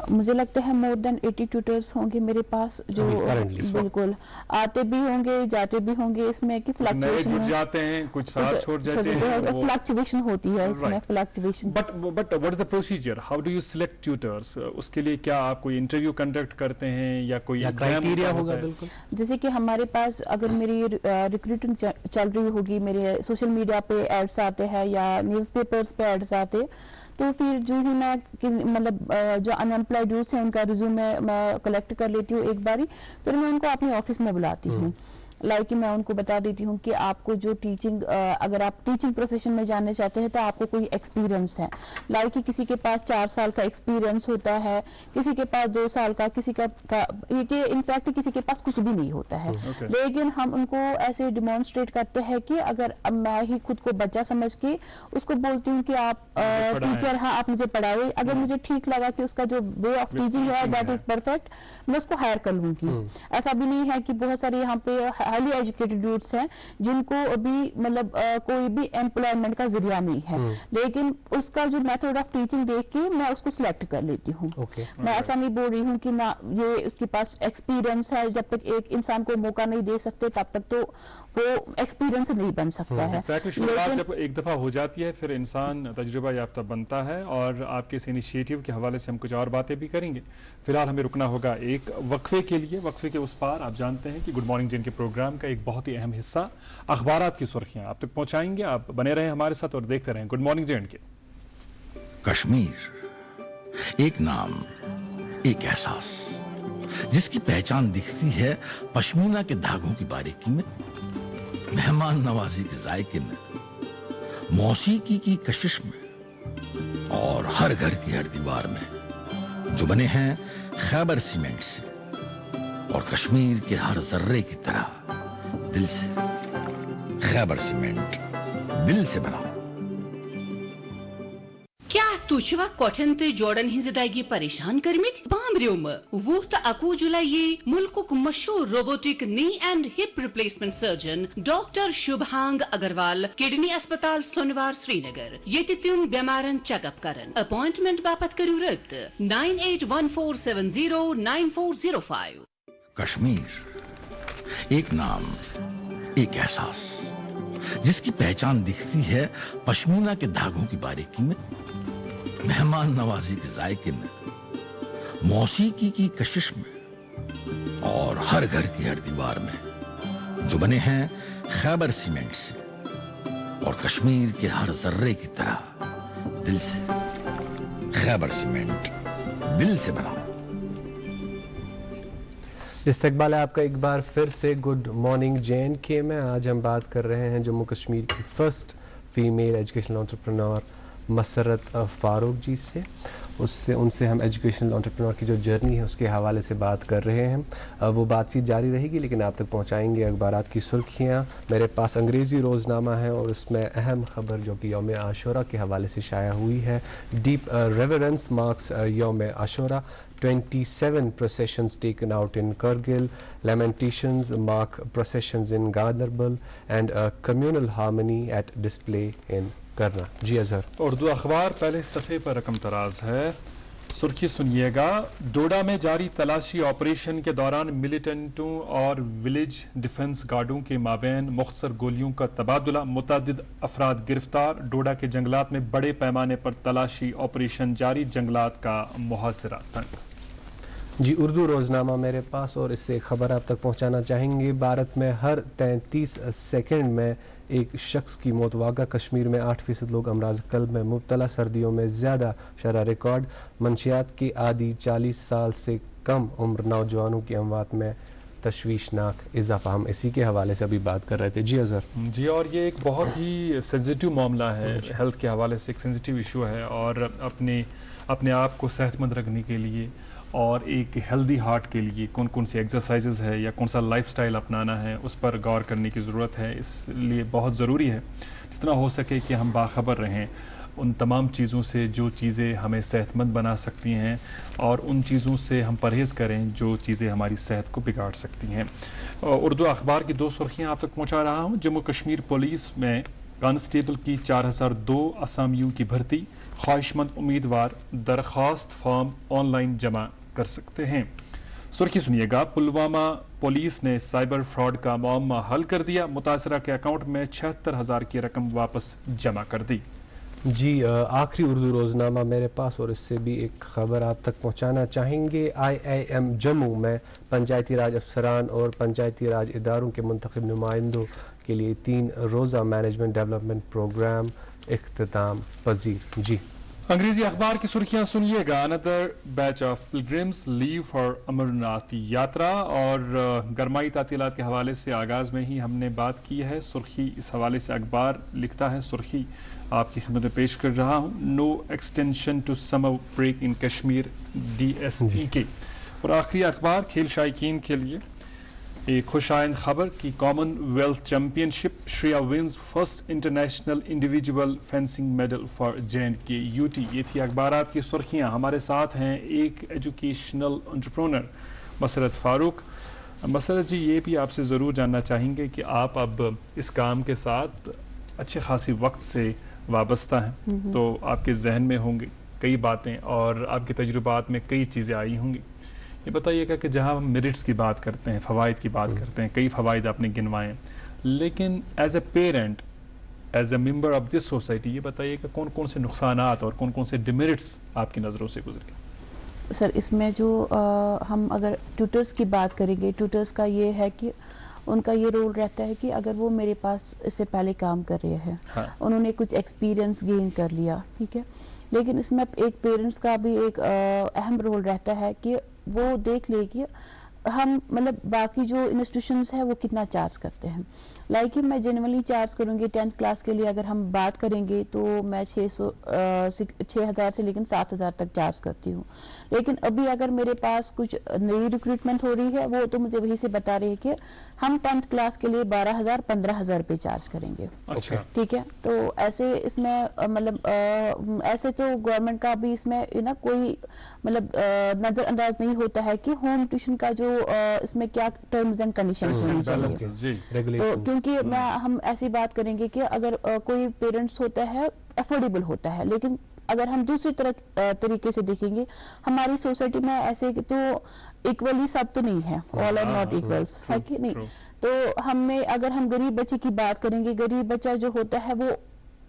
मुझे लगता है मोर देन 80 ट्यूटर्स होंगे मेरे पास जो बिल्कुल आते भी होंगे जाते भी होंगे। इसमें कि फ्लक्चुएशन जाते हैं, कुछ साथ छोड़ जाते हैं, फ्लक्चुएशन होती है इसमें, fluctuation. But what is the procedure, how do you select tutors? उसके लिए क्या आप कोई इंटरव्यू कंडक्ट करते हैं या कोई क्राइटेरिया होगा? बिल्कुल, जैसे कि हमारे पास अगर मेरी रिक्रूटिंग चल रही होगी, मेरे सोशल मीडिया पे एड्स आते हैं या न्यूज़पेपर्स पे एड्स आते, तो फिर जो ही मैं मतलब जो अनएम्प्लॉयड यूथ हैं उनका रिज्यूमे मैं कलेक्ट कर लेती हूँ एक बारी, फिर मैं उनको अपने ऑफिस में बुलाती हूँ। लाइक मैं उनको बता देती हूँ कि आपको जो टीचिंग, अगर आप टीचिंग प्रोफेशन में जाना चाहते हैं तो आपको कोई एक्सपीरियंस है, लाइक किसी के पास 4 साल का एक्सपीरियंस होता है, किसी के पास 2 साल का, किसी का इनफैक्ट किसी के पास कुछ भी नहीं होता है। लेकिन हम उनको ऐसे डिमॉन्स्ट्रेट करते हैं कि अगर मैं ही खुद को बच्चा समझ के उसको बोलती हूँ कि आप टीचर हैं, आप मुझे पढ़ाए, अगर मुझे ठीक लगा कि उसका जो वे ऑफ टीचिंग है दैट इज परफेक्ट, मैं उसको हायर कर लूंगी। ऐसा भी नहीं है कि बहुत सारे यहाँ पे ہائیلی ایجوکیٹڈ یوتھس ہیں جن کو ابھی مطلب کوئی بھی امپلائمنٹ کا ذریعہ نہیں ہے، لیکن اس کا جو میتھڈ آف ٹیچنگ دیکھ کے میں اس کو سلیکٹ کر لیتی ہوں. میں ایسا نہیں بول رہی ہوں کہ نہ یہ اس کے پاس ایکسپیرئنس ہے، جب تک ایک انسان کو موقع نہیں دے سکتے تب تک تو وہ ایکسپیرئنس نہیں بن سکتا ہے. شروعات جب ایک دفعہ ہو جاتی ہے پھر انسان تجربہ یافتہ بنتا ہے، اور آپ کے اس انیشیٹو کے حوالے سے ہم کچھ اور باتیں بھی کریں گے. فی الحال ہمیں رکنا ہوگا ایک وقفے کے لیے. وقفے کے اس پار آپ جانتے ہیں کہ گڈ مارننگ جن کے پروگرام کا ایک بہت ہی اہم حصہ اخبارات کی سرخیاں آپ تک پہنچائیں گے. آپ بنے رہیں ہمارے ساتھ اور دیکھتے رہیں گڈ مارننگ جن کے. کشمیر ایک نام، ایک احساس جس کی پہچان دکھتی ہے پشمینہ کے دھاگوں کی باریکی میں، مہمان نوازی کے ذائقے میں، موسیقی کی کشش میں، اور ہر گھر کی ہر دیوار میں، جو بنے ہیں خیبر سیمنٹ سے اور کشمیر کے ہر ذرے کی طرح دل سے. خیبر سیمنٹ، دل سے بنا. کیا تُچھوا کوٹھن تو جوڑن ہز ادائیگی پریشان کرمت بامبریوم 20 تو 21 جولائی ملک مشہور robotic knee and hip replacement surgeon doctor Shubhang Agarwal kidney اسپتال سونوار سری نگر یہ تم بیمارن چیک اپ کرن. اپوائنٹمنٹ باپت کرو رابطہ 9814709405. کشمیر ایک نام، ایک احساس جس کی پہچان دکھتی ہے پشمینہ کے دھاگوں کی باریکی میں، مہمان نوازی کے ذائقے میں، موسیقی کی کشش میں، اور ہر گھر کی ہر دیوار میں، جو بنے ہیں خیبر سیمنٹ سے اور کشمیر کے ہر ذرے کی طرح دل سے. خیبر سیمنٹ، دل سے بنا. استقبال ہے آپ کا ایک بار پھر سے گڈ مارننگ جے اینڈ کے میں. آج ہم بات کر رہے ہیں جموں کشمیر کی فرسٹ فیمیل ایجوکیشنل انٹرپرینور مسرت فاروق جی سے. ان سے ہم ایجوکیشنل انٹرپرینور کی جو جرنی ہے اس کے حوالے سے بات کر رہے ہیں. وہ بات چیت جاری رہے گی لیکن آپ تک پہنچائیں گے اخبارات کی سرخیاں. میرے پاس انگریزی روزنامہ ہے اور اس میں اہم خبر جو کہ یوم عاشورہ کے حوالے سے شائع ہوئی ہے. ڈیپ ریورنس مارکس یوم عاشورہ. 27 processions taken out in Kargil, lamentations mark processions in Gadaribal, and communal harmony at display in Karna. جی اظہر. اردو اخبار پہلے صفحے پر رقم تراز ہے. سرخی سنیے گا. ڈوڈا میں جاری تلاشی آپریشن کے دوران ملیٹنٹوں اور ولیج ڈیفنس گارڈوں کے مابین مختصر گولیوں کا تبادلہ. متعدد افراد گرفتار. ڈوڈا کے جنگلات میں بڑے پیمانے پر تلاشی آپریشن جاری. جنگلات کا محاصرہ تنگ. جی اردو روزنامہ میرے پاس اور اس سے ایک خبر آپ تک پہنچانا چاہیں گے. بھارت میں ہر 33 سیکنڈ میں ایک شخص کی موت واقع. کشمیر میں 8% لوگ امراض قلب میں مبتلا. سردیوں میں زیادہ شرح ریکارڈ. منشیات کے عادی 40 سال سے کم عمر نوجوانوں کی اموات میں تشویشناک اضافہ. ہم اسی کے حوالے سے ابھی بات کر رہے تھے. جی اظہر. جی اور یہ ایک بہت ہی سینسیٹیو معاملہ ہے. ہیلتھ کے حوالے سے ایک سینسیٹیو ایشو ہے اور اپنے آپ کو صحت مند رکھنے کے لیے اور ایک ہیلدی ہارٹ کے لیے کون سی ایکسرسائزز ہے یا کون سا لائف سٹائل اپنانا ہے اس پر غور کرنے کی ضرورت ہے. اس لیے بہت ضروری ہے جتنا ہو سکے کہ ہم باخبر رہیں ان تمام چیزوں سے جو چیزیں ہمیں صحت مند بنا سکتی ہیں اور ان چیزوں سے ہم پرہیز کریں جو چیزیں ہماری صحت کو بگاڑ سکتی ہیں. اردو اخبار کی 2 سرخیاں آپ تک پہنچا رہا ہوں. جموں کشمیر پولیس میں کانسٹیبل کی 4002 اسامیوں کی بھرتی. خواہش مند امیدوار درخواست فارم آن لائن جمع کر سکتے ہیں. سرخی سنیے گا. پلوامہ پولیس نے سائبر فراڈ کا معمہ حل کر دیا. متاثرہ کے اکاؤنٹ میں 76,000 کی رقم واپس جمع کر دی. جی آخری اردو روزنامہ میرے پاس اور اس سے بھی ایک خبر آپ تک پہنچانا چاہیں گے. IIM جموں میں پنچایتی راج افسران اور پنچایتی راج اداروں کے منتخب نمائندوں کے لیے 3 روزہ مینجمنٹ ڈیولپمنٹ پروگرام اختتام پذیر. جی انگریزی اخبار کی سرخیاں سنیے گا. اندر بیچ آف پلگرمز لیو فار امرناتھ یاترا. اور گرمائی تعطیلات کے حوالے سے آغاز میں ہی ہم نے بات کی ہے. سرخی اس حوالے سے اخبار لکھتا ہے. سرخی آپ کی خدمت میں پیش کر رہا ہوں. No extension to summer break in Kashmir DSE. اور آخری اخبار کھیل شائقین کے لیے ایک خوش آئند خبر کی commonwealth championship. Shriya wins first international individual fencing medal for JNK UT. یہ تھی اخبارات کی سرخیاں. ہمارے ساتھ ہیں ایک ایجوکیشنل انٹرپرونر مسرت فاروق. मसला जी ये भी आपसे ज़रूर जानना चाहेंगे कि आप अब इस काम के साथ अच्छे खासी वक्त से वाबस्ता हैं, तो आपके जहन में होंगी कई बातें और आपके तजुर्बात में कई चीज़ें आई होंगी। ये बताइएगा कि जहाँ हम मेरिट्स की बात करते हैं, फ़वाइद की बात करते हैं, कई फ़वाइद आपने गिनवाए, लेकिन as a parent, as a member of this society, ये बताइएगा कौन कौन से नुकसानात और कौन कौन से डिमेरिट्स आपकी नज़रों से गुजरे? सर इसमें जो हम अगर ट्यूटर्स की बात करेंगे, ट्यूटर्स का ये है कि उनका ये रोल रहता है कि अगर वो मेरे पास इससे पहले काम कर रहे हैं, हाँ। उन्होंने कुछ एक्सपीरियंस गेन कर लिया, ठीक है, लेकिन इसमें एक पेरेंट्स का भी एक अहम रोल रहता है कि वो देख ले कि हम मतलब बाकी जो इंस्टीट्यूशंस है वो कितना चार्ज करते हैं। लाइक कि मैं जेन्युइनली चार्ज करूंगी 10th क्लास के लिए, अगर हम बात करेंगे तो मैं 6,000 से लेकिन 7,000 तक चार्ज करती हूँ। लेकिन अभी अगर मेरे पास कुछ नई रिक्रूटमेंट हो रही है, वो तो मुझे वही से बता रही है कि हम 10th क्लास के लिए 12,000 15,000 रुपये चार्ज करेंगे। अच्छा, ठीक है, तो ऐसे इसमें मतलब ऐसे तो गवर्नमेंट का भी इसमें ना कोई मतलब नजरअंदाज नहीं होता है कि होम ट्यूशन का जो इसमें क्या टर्म्स एंड कंडीशंस होनी चाहिए। जी, क्योंकि हम ऐसी बात करेंगे कि अगर कोई पेरेंट्स होता है अफोर्डेबल होता है, लेकिन अगर हम दूसरी तरीके से देखेंगे हमारी सोसाइटी में ऐसे तो इक्वली सब तो नहीं है, ऑल आर नॉट इक्वल्स, है कि नहीं। तो हमें अगर हम गरीब बच्चे की बात करेंगे, गरीब बच्चा जो होता है वो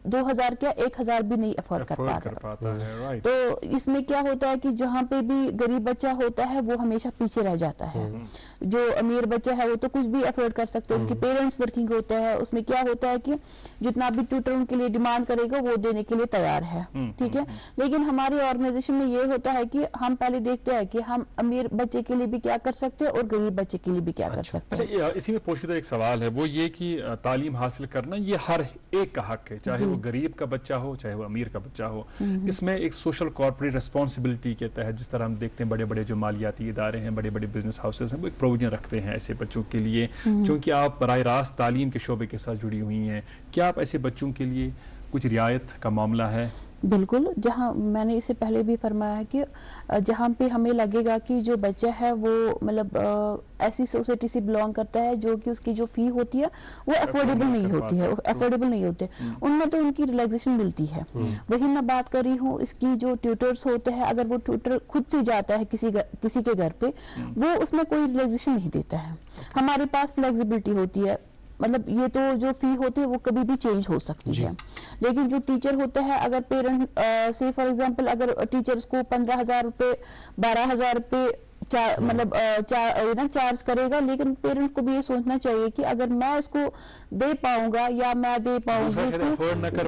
2,000 क्या 1,000 भी नहीं अफोर्ड कर पाता है, राइट। तो इसमें क्या होता है कि जहाँ पे भी गरीब बच्चा होता है वो हमेशा पीछे रह जाता है। जो अमीर बच्चा है वो तो कुछ भी अफोर्ड कर सकते हैं, उनके पेरेंट्स वर्किंग होते हैं, उसमें क्या होता है कि जितना भी ट्यूटर उनके लिए डिमांड करेगा वो देने के लिए तैयार है, ठीक है। लेकिन हमारी ऑर्गेनाइजेशन में ये होता है कि हम पहले देखते हैं कि हम अमीर बच्चे के लिए भी क्या कर सकते हैं और गरीब बच्चे के लिए भी क्या कर सकते हैं। अच्छा, इसी में पोशीदा एक सवाल है, वो ये कि तालीम हासिल करना ये हर एक का हक है, चाहे वो गरीब का बच्चा हो चाहे वो अमीर का बच्चा हो। इसमें एक सोशल कॉर्पोरेट रिस्पॉन्सिबिलिटी के तहत जिस तरह हम देखते हैं बड़े बड़े जो मालियाती इदारे हैं, बड़े बड़े बिजनेस हाउसेस हैं, वो एक प्रोविजन रखते हैं ऐसे बच्चों के लिए। क्योंकि आप बराह रास्त तालीम के शोबे के साथ जुड़ी हुई हैं, क्या आप ऐसे बच्चों के लिए कुछ रियायत का मामला है? बिल्कुल, जहां मैंने इससे पहले भी फरमाया है कि जहां पे हमें लगेगा कि जो बच्चा है वो मतलब ऐसी सोसाइटी से बिलोंग करता है जो कि उसकी जो फी होती है वो अफोर्डेबल नहीं होती है, अफोर्डेबल नहीं होते, उनमें तो उनकी रिलैक्सेशन मिलती है। वही मैं बात कर रही हूँ, इसकी जो ट्यूटर्स होते हैं, अगर वो ट्यूटर खुद से जाता है किसी के घर पे, वो उसमें कोई रिलैक्सेशन नहीं देता है। हमारे पास फ्लेक्सिबिलिटी होती है, मतलब ये तो जो फी होती है वो कभी भी चेंज हो सकती है। लेकिन जो टीचर होता है, अगर पेरेंट से फॉर एग्जांपल अगर टीचर्स को 15,000 रुपये 12,000 रुपये मतलब चार्ज करेगा, लेकिन पेरेंट को भी ये सोचना चाहिए कि अगर मैं इसको दे पाऊंगा या मैं दे पाऊंगी, इसको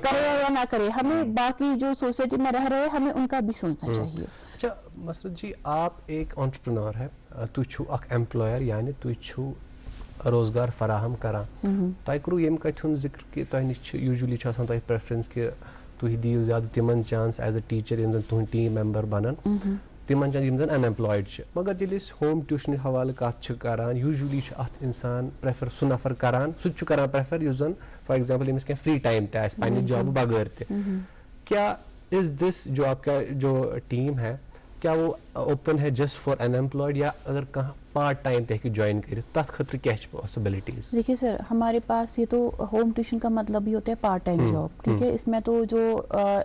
करे या ना करे, हमें बाकी जो सोसाइटी में रह रहे हैं हमें उनका भी सोचना चाहिए। अच्छा मसरत जी, आप एक एंटरप्रेन्योर है, तु छु अक एम्प्लॉयर, यानी तु छु रोजगार फराहम करा, तय करू यम कथ जिक्र कि तह निश यूजुअली तह प्रेफरेंस कि तुह दियो ज्यादा तिमन चांस एज अ टीचर यम जन तुह टीम मेंबर बनन, तिमन चांस यम जन अनएम्प्लॉयड छ। मगर जब होम ट्यूशन हवाले कत करान, यूजुअली अत इंसान प्रेफर सु नफर करान, सह करान प्रेफर युस जन फॉर एग्जांपल यमिस कह फ्री टाइम तह पन्ने जॉब बगैर ते। क्या इज दिस जो आपका जो टीम है, क्या वो ओपन है जस्ट फॉर अनएम्प्लॉयड, या अगर कहाँ पार्ट टाइम तक ज्वाइन करे तथ खतर क्या पॉसिबिलिटीज? देखिए सर, हमारे पास ये तो होम ट्यूशन का मतलब ही होता है पार्ट टाइम जॉब, ठीक है। इसमें तो जो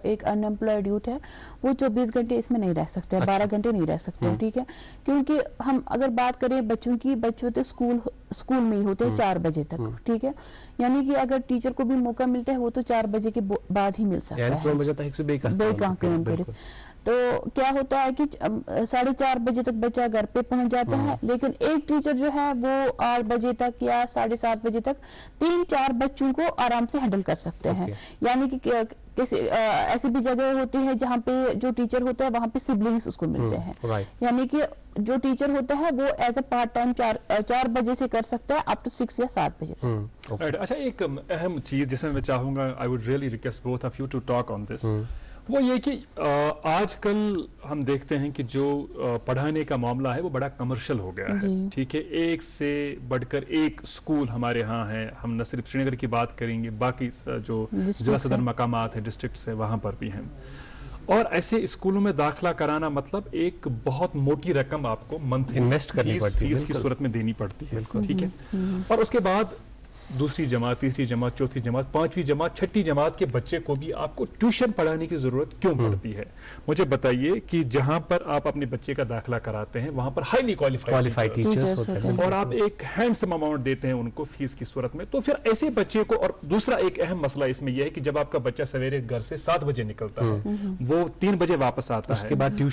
एक अनएम्प्लॉयड यूथ है वो 24 घंटे इसमें नहीं रह सकते, 12 घंटे नहीं रह सकते, ठीक है। क्योंकि हम अगर बात करें बच्चों की, बच्चे होते स्कूल में ही होते हैं 4 बजे तक, ठीक है। यानी कि अगर टीचर को भी मौका मिलता है वो तो 4 बजे के बाद ही मिल सकता है। तो क्या होता है कि 4:30 बजे तक बच्चा घर पे पहुंच जाता है, लेकिन एक टीचर जो है वो 8 बजे तक या 7:30 बजे तक 3-4 बच्चों को आराम से हैंडल कर सकते हैं। यानी कि किसी ऐसी भी जगह होती है जहाँ पे जो टीचर होता है वहाँ पे सिबलिंग्स उसको मिलते हैं। यानी कि जो टीचर होता है वो एज अ पार्ट टाइम 4 बजे से कर सकता है अप टू 6 या 7 बजे तक। अच्छा, एक अहम चीज जिसमें मैं चाहूंगा, I would really request both of you to talk on this, वो ये कि आजकल हम देखते हैं कि जो पढ़ाने का मामला है वो बड़ा कमर्शियल हो गया है, ठीक है। एक से बढ़कर एक स्कूल हमारे यहाँ है, हम न सिर्फ श्रीनगर की बात करेंगे, बाकी जो जिला सदर मकामात है, डिस्ट्रिक्ट्स है, वहाँ पर भी हैं। اور ایسے اسکولوں میں داخلہ کرانا مطلب ایک بہت موٹی رقم آپ کو منتھ انویسٹ کرنی پڑتی ہے، فیس کی صورت میں دینی پڑتی ہے، ٹھیک ہے. اور اس کے بعد دوسری جماعت، تیسری جماعت، چوتھی جماعت، پانچویں جماعت، چھٹی جماعت کے بچے کو بھی آپ کو ٹیوشن پڑھانے کی ضرورت کیوں پڑتی ہے؟ مجھے بتائیے کہ جہاں پر آپ اپنے بچے کا داخلہ کراتے ہیں وہاں پر ہائیلی کوالیفائڈ ٹیچرز ہوتے ہیں، اور آپ ایک ہینڈسم اماؤنٹ دیتے ہیں ان کو فیس کی صورت میں، تو پھر ایسے بچے کو. اور دوسرا ایک اہم مسئلہ اس میں یہ ہے کہ جب آپ کا بچہ سویرے گھر سے 7 بجے نکلتا ہے، وہ 3 بجے واپس آتا ہے، اس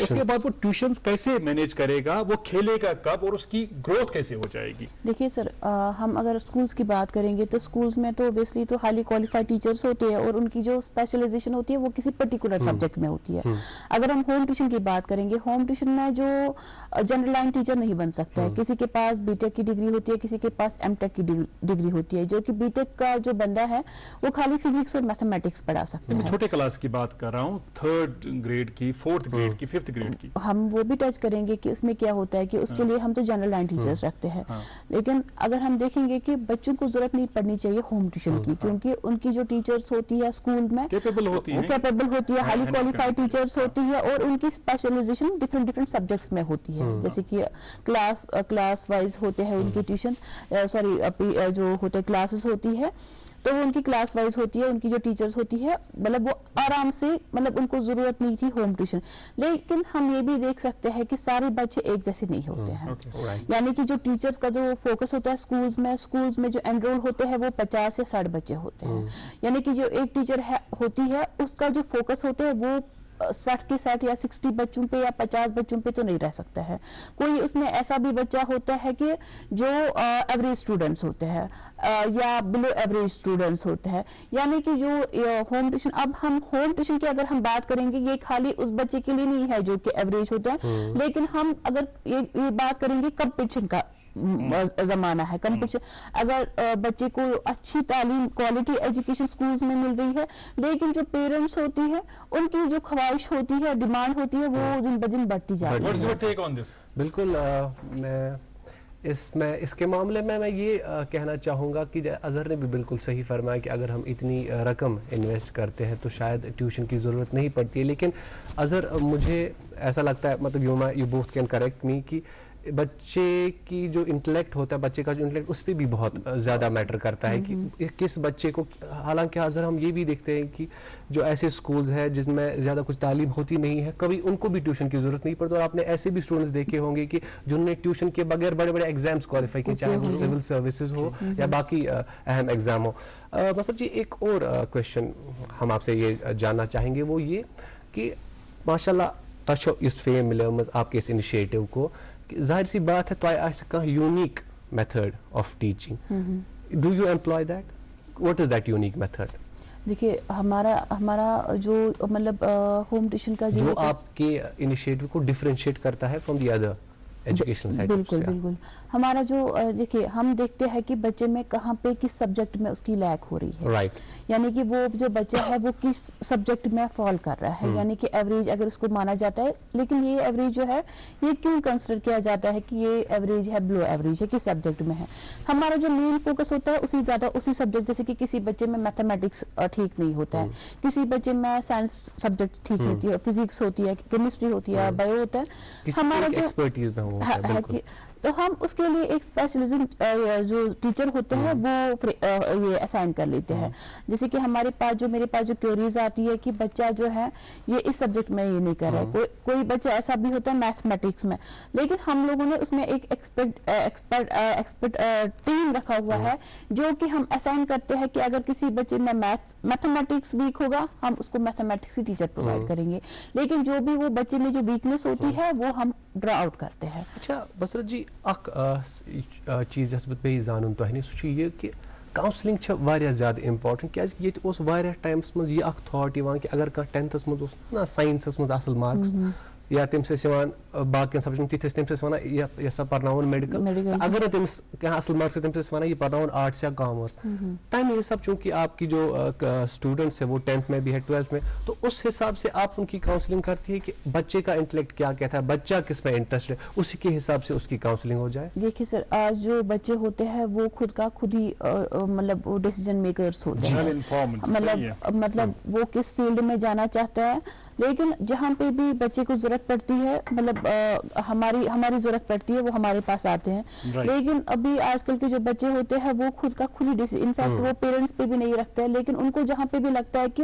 کے بعد وہ ٹیوشنز کیسے مینیج کرے گا، وہ کھیلے گا کب، اور اس کی گروتھ کیسے ہو جائے گی؟ دیکھیے سر، ہم اگر اسکولس کی بات کریں گے تو اسکولس میں تو اوبیسلی تو ہائیلی کوالیفائڈ ٹیچرس ہوتے ہیں اور ان کی جو اسپیشلائزیشن ہوتی ہے وہ کسی پرٹیکولر سبجیکٹ میں ہوتی ہے. اگر ہم ہوم ٹیوشن کی بات کریں گے، ہوم ٹیوشن میں جو جنرل لائن ٹیچر نہیں بن سکتا ہے، کسی کے پاس بی ٹیک کی ڈگری ہوتی ہے، کسی کے پاس ایم ٹیک کی ڈگری ہوتی ہے، جو کہ بی ٹیک کا جو بندہ ہے وہ خالی فزکس اور میتھمیٹکس پڑھا سکتا ہے. چھوٹے کلاس کی بات کر رہا ہوں، 3rd گریڈ کی، 4th گریڈ کی، 5th گریڈ کی. ہم وہ بھی ٹچ کریں گے کہ اس میں کیا ہوتا ہے کہ اس کے لیے ہم تو جنرل لائن ٹیچرز رکھتے ہیں، لیکن اگر ہم دیکھیں گے کہ بچوں کو ضرورت نہیں پڑنی چاہیے ہوم ٹیوشن کی، کیونکہ ان کی جو ٹیچرز ہوتی ہے اسکول میں کیپیبل ہوتی ہے، ہائیلی کوالیفائڈ ٹیچرز ہوتی ہے، اور ان کی اسپیشلائزیشن ڈفرینٹ سبجیکٹس میں ہوتی ہے، جیسے کہ کلاس وائز ہوتے ہیں ان کی ٹیوشنز، جو ہوتے کلاسز ہوتی ہے تو وہ ان کی کلاس وائز ہوتی ہے، ان کی جو ٹیچرز ہوتی ہے مطلب وہ آرام سے، مطلب ان کو ضرورت نہیں تھی ہوم ٹیوشن. لیکن ہم یہ بھی دیکھ سکتے ہیں کہ سارے بچے ایک جیسے نہیں ہوتے ہیں، یعنی کہ جو ٹیچرز کا جو فوکس ہوتا ہے اسکولز میں جو انرول ہوتے ہیں وہ 50 یا 60 بچے ہوتے ہیں، یعنی کہ جو ایک ٹیچر ہوتی ہے اس کا جو فوکس ہوتا ہے وہ 60 کے 60 یا 60 بچوں پہ یا 50 بچوں پہ تو نہیں رہ سکتا ہے. کوئی اس میں ایسا بھی بچہ ہوتا ہے کہ جو ایوریج اسٹوڈنٹس ہوتے ہیں یا بلو ایوریج اسٹوڈنٹس ہوتے ہیں، یعنی کہ جو ہوم ٹیوشن، اب ہم ہوم ٹیوشن کی اگر ہم بات کریں گے یہ خالی اس بچے کے لیے نہیں ہے جو کہ ایوریج ہوتا ہے، لیکن ہم اگر یہ بات کریں گے کمپٹیشن کا زمانہ ہے، کمپٹیشن. اگر بچے کو اچھی تعلیم، کوالٹی ایجوکیشن اسکولز میں مل رہی ہے، لیکن جو پیرنٹس ہوتی ہے ان کی جو خواہش ہوتی ہے، ڈیمانڈ ہوتی ہے، وہ دن بدن بڑھتی جا رہی ہے. بالکل. میں اس کے معاملے میں یہ کہنا چاہوں گا کہ اظہر نے بھی بالکل صحیح فرمایا کہ اگر ہم اتنی رقم انویسٹ کرتے ہیں تو شاید ٹیوشن کی ضرورت نہیں پڑتی ہے. لیکن اظہر مجھے ایسا لگتا ہے، مطلب you both can correct me, کہ بچے کی جو انٹلیکٹ ہوتا ہے، بچے کا جو انٹلیکٹ اس پہ بھی بہت زیادہ میٹر کرتا ہے کہ کس بچے کو. حالانکہ اظہر ہم یہ بھی دیکھتے ہیں کہ جو ایسے سکولز ہیں جن میں زیادہ کچھ تعلیم ہوتی نہیں ہے، کبھی ان کو بھی ٹیوشن کی ضرورت نہیں پڑتی. اور آپ نے ایسے بھی اسٹوڈنٹس دیکھے ہوں گے کہ جنہوں نے ٹیوشن کے بغیر بڑے بڑے ایگزامس کوالیفائی کیے، چاہے وہ سول سروسز ہو یا باقی اہم ایگزام ہو. مطلب جی ایک اور کوشچن ہم آپ سے یہ جاننا چاہیں گے، وہ یہ کہ ماشاءاللہ تشو اس فیم ملے آپ کے اس انیشیٹو کو، ظاہر سی بات ہے تو ah unique method of teaching. Do you employ that? What is that unique method? دیکھیے ہمارا جو مطلب ہوم ٹیوشن کا جو آپ کے انیشیٹو کو ڈفرینشیٹ کرتا ہے from the other education site. بالکل ہمارا جو دیکھیے ہم دیکھتے ہیں کہ بچے میں کہاں پہ کس سبجیکٹ میں اس کی لیک ہو رہی ہے، رائٹ. یعنی کہ وہ جو بچہ ہے وہ کس سبجیکٹ میں فال کر رہا ہے، یعنی کہ ایوریج اگر اس کو مانا جاتا ہے. لیکن یہ ایوریج جو ہے یہ کیوں کنسیڈر کیا جاتا ہے کہ یہ ایوریج ہے، بلو ایوریج ہے، کس سبجیکٹ میں ہے. ہمارا جو مین فوکس ہوتا ہے اسی سبجیکٹ، جیسے کہ کسی بچے میں میتھمیٹکس ٹھیک نہیں ہوتا ہے، کسی بچے میں سائنس سبجیکٹ ٹھیک ہوتی ہے، فزکس ہوتی ہے، کیمسٹری ہوتی ہے، بایو ہوتا ہے، ہمارا جو تو ہم اس کے لیے ایک اسپیشلزم جو ٹیچر ہوتے ہیں وہ یہ اسائن کر لیتے ہیں. جیسے کہ میرے پاس جو کیوریز آتی ہے کہ بچہ جو ہے یہ اس سبجیکٹ میں یہ نہیں کر رہا ہے، کوئی بچہ ایسا بھی ہوتا ہے میتھمیٹکس میں، لیکن ہم لوگوں نے اس میں ایک ایکسپرٹ ٹیم رکھا ہوا ہے جو کہ ہم اسائن کرتے ہیں کہ اگر کسی بچے میں میتھمیٹکس ویک ہوگا ہم اس کو میتھمیٹکس کی ٹیچر پرووائڈ کریں گے، لیکن جو بھی وہ بچے میں جو ویکنیس ہوتی ہے وہ ہم ڈرا آؤٹ کرتے ہیں. اچھا بصرت جی، اخ چیز یس بہ زانن تہ نش سہ یہ کہ کاؤنسلنگ چھ واریاہ زیادہ امپارٹنٹ، کیازِ یہ اوس واریاہ ٹائمس مز یہ اخ تھاٹ یوان کہ اگر کانٛہہ 10th مز اوس نا ساینسس مز اصل مارکس یا تمس یوان باقی سبجیکٹ تھی تمس ونان یہ سا پرناون میڈیکل اگر تمس کیا اصل مارکس تمس ونان یہ پرناون آرٹس یا کامرس تمہیں حساب چونکہ آپ کی جو اسٹوڈنٹس ہے وہ 10th میں بھی ہے 12th میں تو اس حساب سے آپ ان کی کاؤنسلنگ کرتی ہے کہ بچے کا انٹلیکٹ کیا کہتا ہے, بچہ کس میں انٹرسٹ ہے, اسی کے حساب سے اس کی کاؤنسلنگ ہو جائے. دیکھیے سر آج جو بچے ہوتے ہیں وہ خود ہی مطلب ڈیسیجن میکرز ہوتے ہیں, مطلب وہ کس فیلڈ میں جانا چاہتا ہے, لیکن جہاں پہ بھی بچے کو ضرورت پڑتی ہے مطلب ہماری ضرورت پڑتی ہے وہ ہمارے پاس آتے ہیں. لیکن ابھی آج کل کے جو بچے ہوتے ہیں وہ خود ہی ڈیسیجن, انفیکٹ وہ پیرنٹس پہ بھی نہیں رکھتے ہیں, لیکن ان کو جہاں پہ بھی لگتا ہے کہ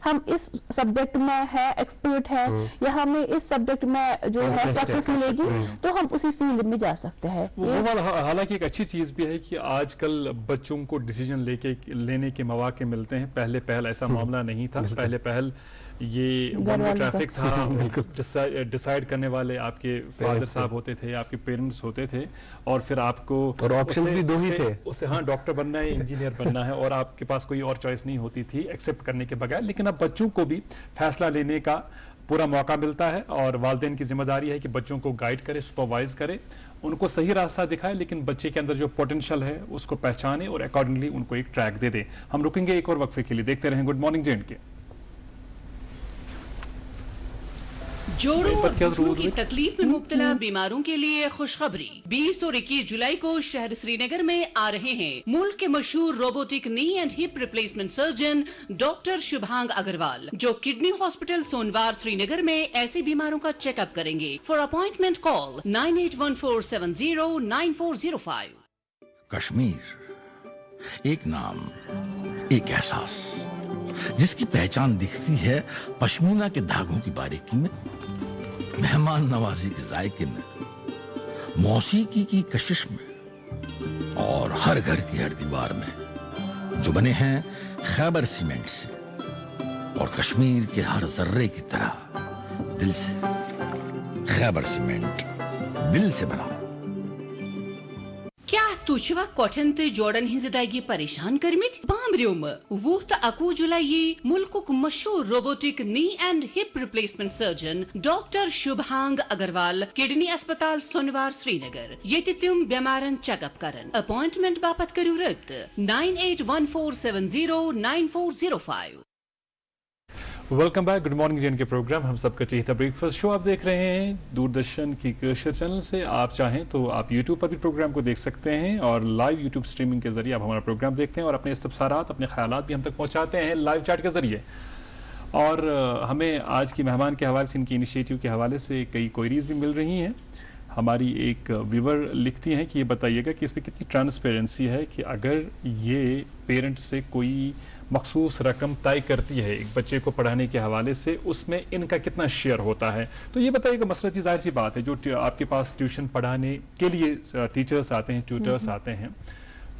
ہم اس سبجیکٹ میں ہے ایکسپرٹ ہے یا ہمیں اس سبجیکٹ میں جو ہے سکسیس ملے گی تو ہم اسی فیلڈ میں جا سکتے ہیں. حالانکہ ایک اچھی چیز بھی ہے کہ آج کل بچوں کو ڈیسیجن لینے کے مواقع ملتے ہیں. پہل ایسا معاملہ نہیں تھا. پہل یہ ٹریفک تھا, ڈیسائیڈ کرنے والے آپ کے فادر صاحب ہوتے تھے, آپ کے پیرنٹس ہوتے تھے, اور پھر آپ کو آپشن بھی دو ہی تھے, اسے ہاں ڈاکٹر بننا ہے, انجینئر بننا ہے, اور آپ کے پاس کوئی اور چوائس نہیں ہوتی تھی ایکسپٹ کرنے کے بغیر. لیکن اب بچوں کو بھی فیصلہ لینے کا پورا موقع ملتا ہے, اور والدین کی ذمہ داری ہے کہ بچوں کو گائیڈ کرے, سپروائز کرے, ان کو صحیح راستہ دکھائے, لیکن بچے کے اندر جو پوٹینشیل ہے اس کو پہچانے اور اکارڈنگلی ان کو ایک ٹریک دے دے. ہم رکیں گے ایک اور وقفے کے لیے, دیکھتے رہیں گڈ مارننگ جے اینڈ کے. جوڑوں اور گھٹنوں کی تکلیف میں مبتلا بیماروں کے لیے خوشخبری. 20 اور 21 جولائی کو شہر سری نگر میں آ رہے ہیں ملک کے مشہور robotic knee and hip replacement surgeon doctor Shubhang Agarwal, جو kidney hospital Sonwar Srinagar میں ایسے بیماروں کا چیک اپ کریں گے. فار اپوائنٹمنٹ کال 9814709405. کشمیر ایک نام, ایک احساس, جس کی پہچان دکھتی ہے پشمینہ کے دھاگوں کی باریکی میں, مہمان نوازی کے ذائقے میں, موسیقی کی کشش میں, اور ہر گھر کی ہر دیوار میں, جو بنے ہیں خیبر سیمنٹ سے, اور کشمیر کے ہر ذرے کی طرح دل سے. خیبر سیمنٹ, دل سے بنا. کیا تجھوا کوٹھن تو جوڑن ہز ادائیگی پریشان کرمت بامبریوم 20 تو 21 جولائی ملک مشہور robotic knee and hip replacement surgeon doctor Shubhang Agarwal kidney اسپتال سونوار سری نگر, یہ تم بیمارن چیک اپ کرن. اپوائنٹمنٹ باپت کرو رابطہ 9814709405. Welcome back, good morning J and کے پروگرام ہم سب کا چاہیے بریک فاسٹ شو آپ دیکھ رہے ہیں دوردرشن کی کشر چینل سے. آپ چاہیں تو آپ یوٹیوب پر بھی پروگرام کو دیکھ سکتے ہیں, اور لائیو یوٹیوب اسٹریمنگ کے ذریعے آپ ہمارا پروگرام دیکھتے ہیں, اور اپنے استفسارات, اپنے خیالات بھی ہم تک پہنچاتے ہیں لائیو چیٹ کے ذریعے. اور ہمیں آج کی مہمان کے حوالے سے, ان کی انیشیٹو کے حوالے سے کئی کوئریز بھی مل رہی ہیں. ہماری ایک ویور لکھتی ہیں کہ یہ بتائیے گا کہ اس میں کتنی ٹرانسپیرنسی ہے کہ اگر یہ پیرنٹ سے کوئی مخصوص رقم طے کرتی ہے ایک بچے کو پڑھانے کے حوالے سے, اس میں ان کا کتنا شیئر ہوتا ہے. تو یہ بتائیے گا مسئلہ ظاہر سی بات ہے, جو آپ کے پاس ٹیوشن پڑھانے کے لیے ٹیچرز آتے ہیں, ٹیوٹرز آتے ہیں,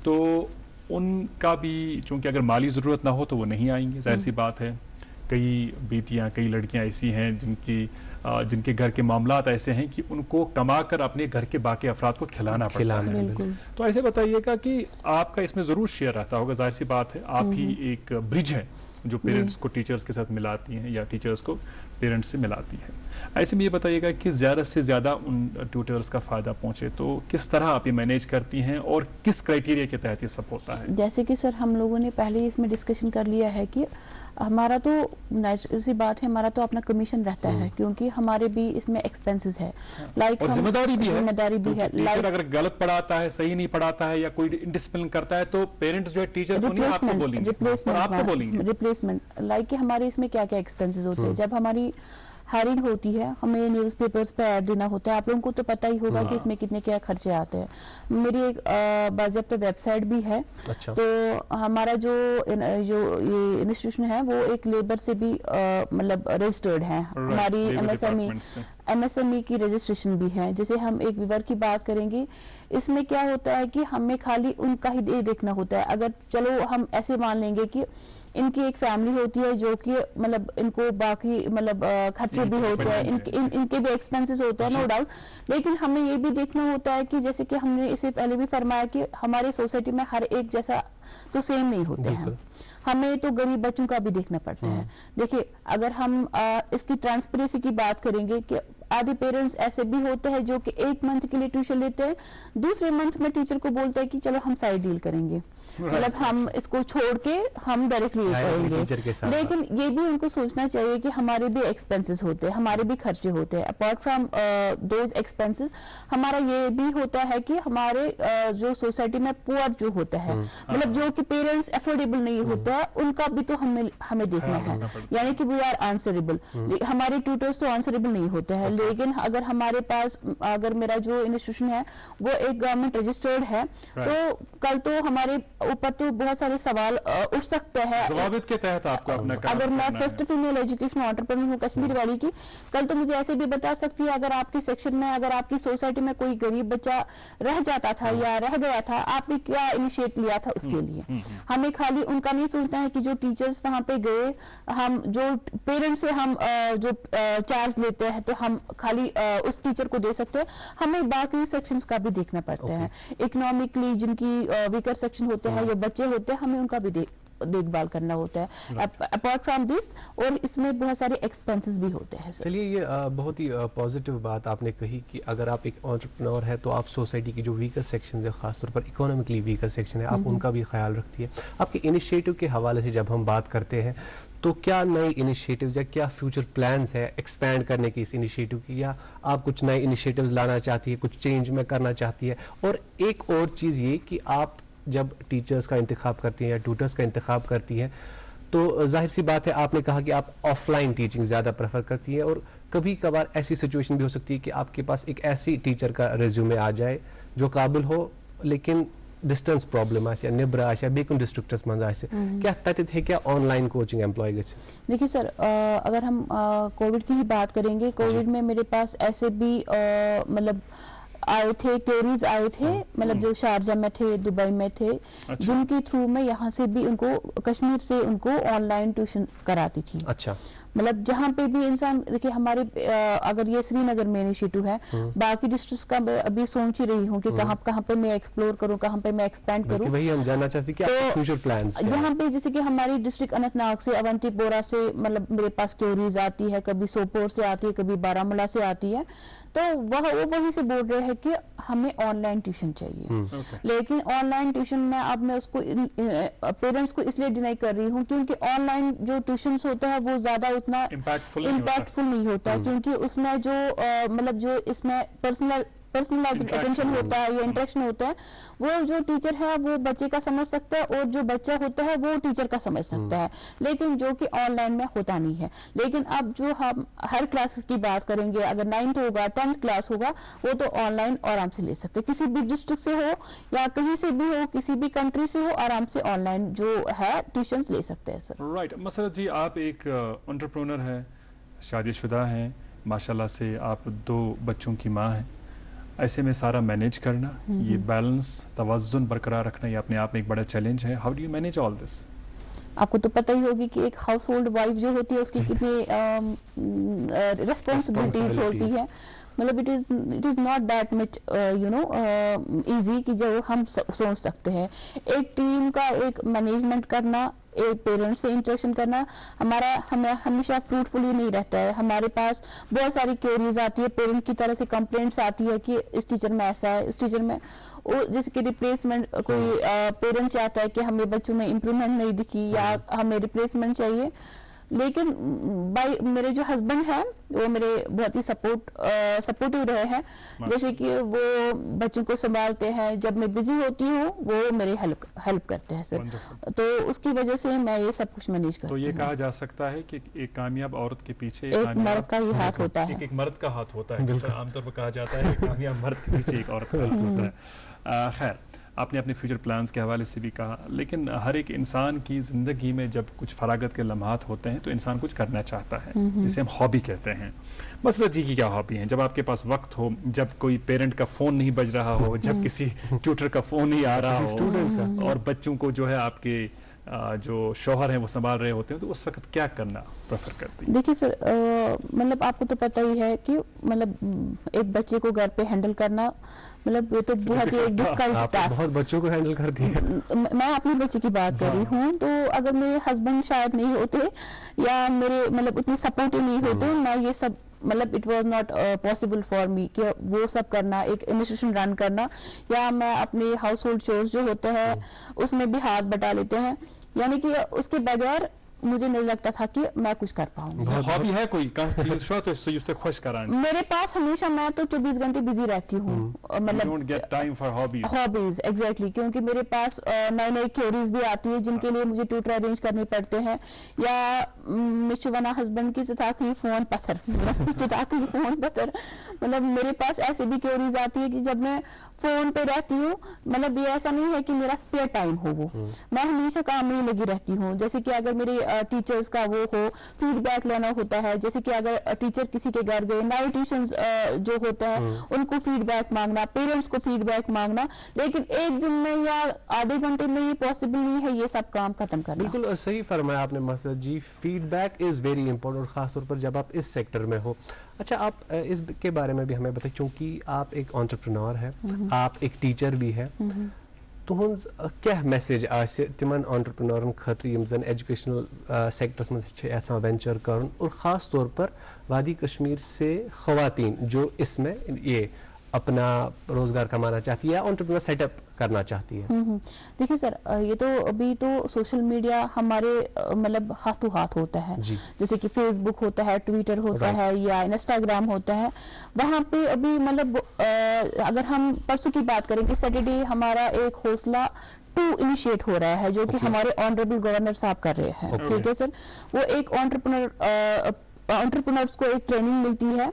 تو ان کا بھی چونکہ اگر مالی ضرورت نہ ہو تو وہ نہیں آئیں گے, ظاہر سی بات ہے. کئی بیٹیاں, کئی لڑکیاں ایسی ہیں جن کے گھر کے معاملات ایسے ہیں کہ ان کو کما کر اپنے گھر کے باقی افراد کو کھلانا پڑتا ہے. تو ایسے بتائیے گا کہ آپ کا اس میں ضرور شیئر رہتا ہوگا, ظاہر سی بات ہے. آپ ہی ایک برج ہے جو پیرنٹس کو ٹیچرز کے ساتھ ملاتی ہیں, یا ٹیچرز کو پیرنٹس سے ملاتی ہے. ایسے میں یہ بتائیے گا کہ زیادہ سے زیادہ ان ٹیوٹرز کا فائدہ پہنچے تو کس طرح آپ یہ مینیج کرتی ہیں, اور کس کرائیٹیریا کے تحت یہ سب ہوتا ہے؟ جیسے کہ سر ہم لوگوں نے پہلے ہی اس میں ڈسکشن کر لیا ہے کہ ہمارا تو نیچرل سی بات ہے, ہمارا تو اپنا کمیشن رہتا ہے, کیونکہ ہمارے بھی اس میں ایکسپینسز ہے, لائک ذمہ داری بھی ہے. ٹیچر اگر غلط پڑھاتا ہے, صحیح نہیں پڑھاتا ہے, یا کوئی انڈسپلن کرتا ہے, تو پیرنٹس جو ہے ٹیچر کو نہیں, آپ کو بولیں گے ریپلیسمنٹ. لائک کہ ہمارے اس میں کیا کیا ایکسپینسز ہوتے ہیں. جب ہماری ہائرنگ ہوتی ہے, ہمیں نیوز پیپرز پہ ایڈ دینا ہوتا ہے, آپ لوگوں کو تو پتہ ہی ہوگا کہ اس میں کتنے کیا خرچے آتے ہیں. میری ایک باضابطہ ویب سائٹ بھی ہے, تو ہمارا جو یہ انسٹیٹیوشن ہے وہ ایک لیبر سے بھی مطلب رجسٹرڈ ہے. ہماری ایم ایس ایم ای کی رجسٹریشن بھی ہے. جیسے ہم ایک ویور کی بات کریں گے, اس میں کیا ہوتا ہے کہ ہمیں خالی ان کا ہی دیکھنا ہوتا ہے. اگر چلو ہم ایسے مان لیں گے کہ ان کی ایک فیملی ہوتی ہے جو کہ مطلب ان کو باقی مطلب خرچے بھی ہوتے ہیں, ان کے بھی ایکسپینسز ہوتے ہیں, نو ڈاؤٹ. لیکن ہمیں یہ بھی دیکھنا ہوتا ہے کہ جیسے کہ ہم نے اسے پہلے بھی فرمایا کہ ہمارے سوسائٹی میں ہر ایک جیسا تو سیم نہیں ہوتے ہیں. ہمیں تو غریب بچوں کا بھی دیکھنا پڑتا ہے. دیکھیے اگر ہم اس کی ٹرانسپیرنسی کی بات کریں گے کہ आधे पेरेंट्स ऐसे भी होते हैं जो कि 1 मंथ के लिए ट्यूशन लेते हैं, दूसरे मंथ में टीचर को बोलते हैं कि चलो हम साइड डील करेंगे, मतलब हम इसको छोड़ के हम डायरेक्टली करेंगे। लेकिन ये भी उनको सोचना चाहिए कि हमारे भी एक्सपेंसेस होते हैं, हमारे भी खर्चे होते हैं। अपार्ट फ्रॉम दोज एक्सपेंसेस हमारा ये भी होता है कि हमारे जो सोसाइटी में पुअर जो होता है, मतलब जो कि पेरेंट्स अफोर्डेबल नहीं होता है, उनका भी तो हमें देखना है, यानी कि वी आर आंसरेबल। हमारे ट्यूटर्स तो आंसरेबल नहीं होते हैं, लेकिन अगर हमारे पास, अगर मेरा जो इंस्टीट्यूशन है वो एक गवर्नमेंट रजिस्टर्ड है, तो कल तो हमारे ऊपर तो बहुत सारे सवाल उठ सकते हैं। ज़वाबित के तहत आपको अपना काम अगर मैं फर्स्ट फीमेल एजुकेशन एंटरप्रेन्योर हूँ कश्मीर वाली की, कल तो मुझे ऐसे भी बता सकती है, अगर आपके सेक्शन में, अगर आपकी सोसाइटी में कोई गरीब बच्चा रह जाता था या रह गया था, आपने क्या इनिशिएट लिया था उसके लिए। हमें खाली उनका नहीं सोचना है कि जो टीचर्स वहां पे गए, हम जो पेरेंट्स से हम जो चार्ज लेते हैं तो हम खाली उस टीचर को दे सकते हैं, हमें बाकी सेक्शंस का भी देखना पड़ता है। इकोनॉमिकली जिनकी वीकर सेक्शन होते हैं या बच्चे होते हैं, हमें उनका भी देखभाल करना होता है अपार्ट फ्रॉम दिस, और इसमें बहुत सारे एक्सपेंसेस भी होते हैं। चलिए, ये बहुत ही पॉजिटिव बात आपने कही कि अगर आप एक एंटरप्रेन्योर है तो आप सोसाइटी की जो वीकर सेक्शन है, खासतौर पर इकोनॉमिकली वीकर सेक्शन है, आप उनका भी ख्याल रखती है। आपके इनिशिएटिव के हवाले से जब हम बात करते हैं तो क्या नए इनिशिएटिव्स या क्या फ्यूचर प्लान्स है एक्सपैंड करने की इस इनिशिएटिव की, या आप कुछ नए इनिशिएटिव्स लाना चाहती है, कुछ चेंज में करना चाहती है? और एक और चीज़ ये कि आप जब टीचर्स का इंतखाब करती हैं या ट्यूटर्स का इंतखाब करती हैं, तो जाहिर सी बात है, आपने कहा कि आप ऑफलाइन टीचिंग ज़्यादा प्रेफर करती हैं, और कभी कभार ऐसी सिचुएशन भी हो सकती है कि आपके पास एक ऐसी टीचर का रिज्यूमे आ जाए जो काबिल हो, लेकिन डिस्टेंस प्रॉब्लम आसे, निब्र आसे, बेकुन डिस्ट्रिक्टस मंज आसे, क्या तथित है क्या ऑनलाइन कोचिंग एम्प्लॉय गए? देखिए सर, अगर हम कोविड की ही बात करेंगे, कोविड में मेरे पास ऐसे भी मतलब आए थे, क्वेरीज आए थे, मतलब जो शारजा में थे, दुबई में थे, जिनके थ्रू मैं यहाँ से भी उनको, कश्मीर से उनको ऑनलाइन ट्यूशन कराती थी। अच्छा, मतलब जहाँ पे भी इंसान, देखिए हमारे अगर ये श्रीनगर में इनिशिएटिव है, बाकी डिस्ट्रिक्ट्स का मैं अभी सोच ही रही हूँ कि कहाँ पे मैं एक्सप्लोर करूँ, कहाँ पे मैं एक्सपेंड करूँ। वही हम जानना चाहते हैं कि आपके फ्यूचर प्लान्स क्या हैं? यहाँ पे जैसे कि हमारी डिस्ट्रिक्ट अनंतनाग से, अवंतीपोरा से, मतलब मेरे पास क्वेरीज आती है, कभी सोपोर से आती है, कभी बारामूला से आती है, तो वो वहीं से बोल रहे हैं कि हमें ऑनलाइन ट्यूशन चाहिए। लेकिन ऑनलाइन ट्यूशन में अब मैं उसको पेरेंट्स को इसलिए डिनाई कर रही हूँ क्योंकि ऑनलाइन जो ट्यूशन होता है वो ज्यादा उतना इम्पैक्टफुल नहीं होता, क्योंकि उसमें जो मतलब जो इसमें पर्सनलाइज्ड अटेंशन होता है या इंटरेक्शन होता है, वो जो टीचर है वो बच्चे का समझ सकता है, और जो बच्चा होता है वो टीचर का समझ सकता है, लेकिन जो कि ऑनलाइन में होता नहीं है। लेकिन अब जो हम हर क्लास की बात करेंगे, अगर 9th होगा, 10th क्लास होगा, वो तो ऑनलाइन आराम से ले सकते हैं, किसी भी डिस्ट्रिक्ट से हो या कहीं से भी हो, किसी भी कंट्री से हो, आराम से ऑनलाइन जो है ट्यूशन ले सकते हैं सर। राइट। मसरत जी, आप एक एंटरप्रेन्योर है, शादीशुदा हैं, माशाल्लाह से आप 2 बच्चों की माँ हैं, ऐसे में सारा मैनेज करना, ये बैलेंस, तवज़ुन बरकरार रखना, ये अपने आप में एक बड़ा चैलेंज है। How do you manage all this? आपको तो पता ही होगी कि एक हाउस होल्ड वाइफ जो होती है उसकी कितनी रिस्पॉन्सिबिलिटीज होती है। मतलब it is not that much easy कि जो हम सोच सकते हैं। एक टीम का एक मैनेजमेंट करना, एक पेरेंट्स से इंटरेक्शन करना हमें हमेशा फ्रूटफुल ही नहीं रहता है। हमारे पास बहुत सारी क्वेरीज आती है, पेरेंट की तरह से कंप्लेंट्स आती है कि इस टीचर में ऐसा है, इस टीचर में जैसे कि रिप्लेसमेंट, कोई पेरेंट चाहता है कि हमें बच्चों में इम्प्रूवमेंट नहीं दिखी या हमें रिप्लेसमेंट चाहिए। लेकिन मेरे जो हस्बैंड हैं वो मेरे बहुत ही सपोर्टिव रहे हैं, जैसे कि वो बच्चों को संभालते हैं, जब मैं बिजी होती हूँ वो मेरी हेल्प करते हैं सर, तो उसकी वजह से मैं ये सब कुछ मैनेज करती हूँ। तो ये कहा जा सकता है कि एक कामयाब औरत के पीछे एक मर्द का ही हाथ होता है। एक मर्द का हाथ होता है, आमतौर पर कहा जाता है कि कामयाब मर्द के पीछे एक औरत का हाथ होता है। खैर, आपने अपने फ्यूचर प्लान्स के हवाले से भी कहा, लेकिन हर एक इंसान की ज़िंदगी में जब कुछ फरागत के लम्हात होते हैं तो इंसान कुछ करना चाहता है, जिसे हम हॉबी कहते हैं। मसरत जी की क्या हॉबी है? जब आपके पास वक्त हो, जब कोई पेरेंट का फ़ोन नहीं बज रहा हो, जब किसी ट्यूटर का फ़ोन नहीं आ रहा हो, और बच्चों को जो है आपके जो शौहर हैं वो संभाल रहे होते हैं, तो उस वक्त क्या करना प्रेफर करती हैं? देखिए सर, मतलब आपको तो पता ही है कि मतलब एक बच्चे को घर पे हैंडल करना, मतलब ये तो बहुत ही डिफिकल्ट टास्क। बहुत बच्चों को हैंडल करती है। मैं अपने बच्चे की बात कर रही हूँ, तो अगर मेरे हस्बैंड शायद नहीं होते या मेरे मतलब उतने सपोर्टिव नहीं होते, मैं ये सब मतलब it was not possible for me कि वो सब करना, एक इंस्टीट्यूशन रन करना, या मैं अपने हाउस होल्ड चोर्स जो होते हैं उसमें भी हाथ बटा लेते हैं, यानी कि उसके बगैर मुझे नहीं लगता था कि मैं कुछ कर पाऊंगी. हॉबी है कोई चीज शो तो इससे खुश कराना. मेरे पास हमेशा, मैं तो 24 घंटे बिजी रहती हूँ, मतलब don't get time for hobbies exactly, क्योंकि मेरे पास नई नई क्वेरीज भी आती है जिनके लिए मुझे ट्यूटर अरेंज करने पड़ते हैं, या मुझे वना हस्बैंड की चटाकी फोन पत्थर चटाकी फोन पत्थर, मतलब मेरे पास ऐसे भी क्वेरीज आती है कि जब मैं फोन पे रहती हूँ, मतलब ये ऐसा नहीं है कि मेरा स्पेयर टाइम हो वो, मैं हमेशा काम में लगी रहती हूँ. जैसे कि अगर मेरे टीचर्स का वो हो, फीडबैक लेना होता है, जैसे कि अगर टीचर किसी के घर गए, नए ट्यूशंस जो होता है उनको फीडबैक मांगना, पेरेंट्स को फीडबैक मांगना, लेकिन एक दिन में या आधे घंटे में ये पॉसिबल नहीं है ये सब काम खत्म करना. बिल्कुल सही फरमाया आपने मसरत जी, फीडबैक इज वेरी इंपॉर्टेंट, और खासतौर पर जब आप इस सेक्टर में हो. अच्छा, आप इसके बारे में भी हमें बताइए, क्योंकि आप एक एंटरप्रेन्योर है, आप एक टीचर भी है, तुहंज क्या मैसेज आसे तिमन एंटरप्रेन्योरन खतर यम जन एजुकेशनल सेक्टर्स में यहां वेंचर करन, और खास तौर पर वादी कश्मीर से खवातीन जो इसमें ये अपना रोजगार कमाना चाहती है या एंटरप्रेन्योर सेटअप करना चाहती है? देखिए सर, ये तो अभी तो सोशल मीडिया हमारे मतलब हाथों हाथ होता है, जैसे कि फेसबुक होता है, ट्विटर होता है, या इंस्टाग्राम होता है, वहाँ पे अभी मतलब अगर हम परसों की बात करें कि सैटरडे हमारा एक हौसला 2 इनिशिएट हो रहा है जो कि हमारे ऑनरेबल गवर्नर साहब कर रहे हैं. ठीक है सर, वो एक एंटरप्रेन्योर्स को एक ट्रेनिंग मिलती है,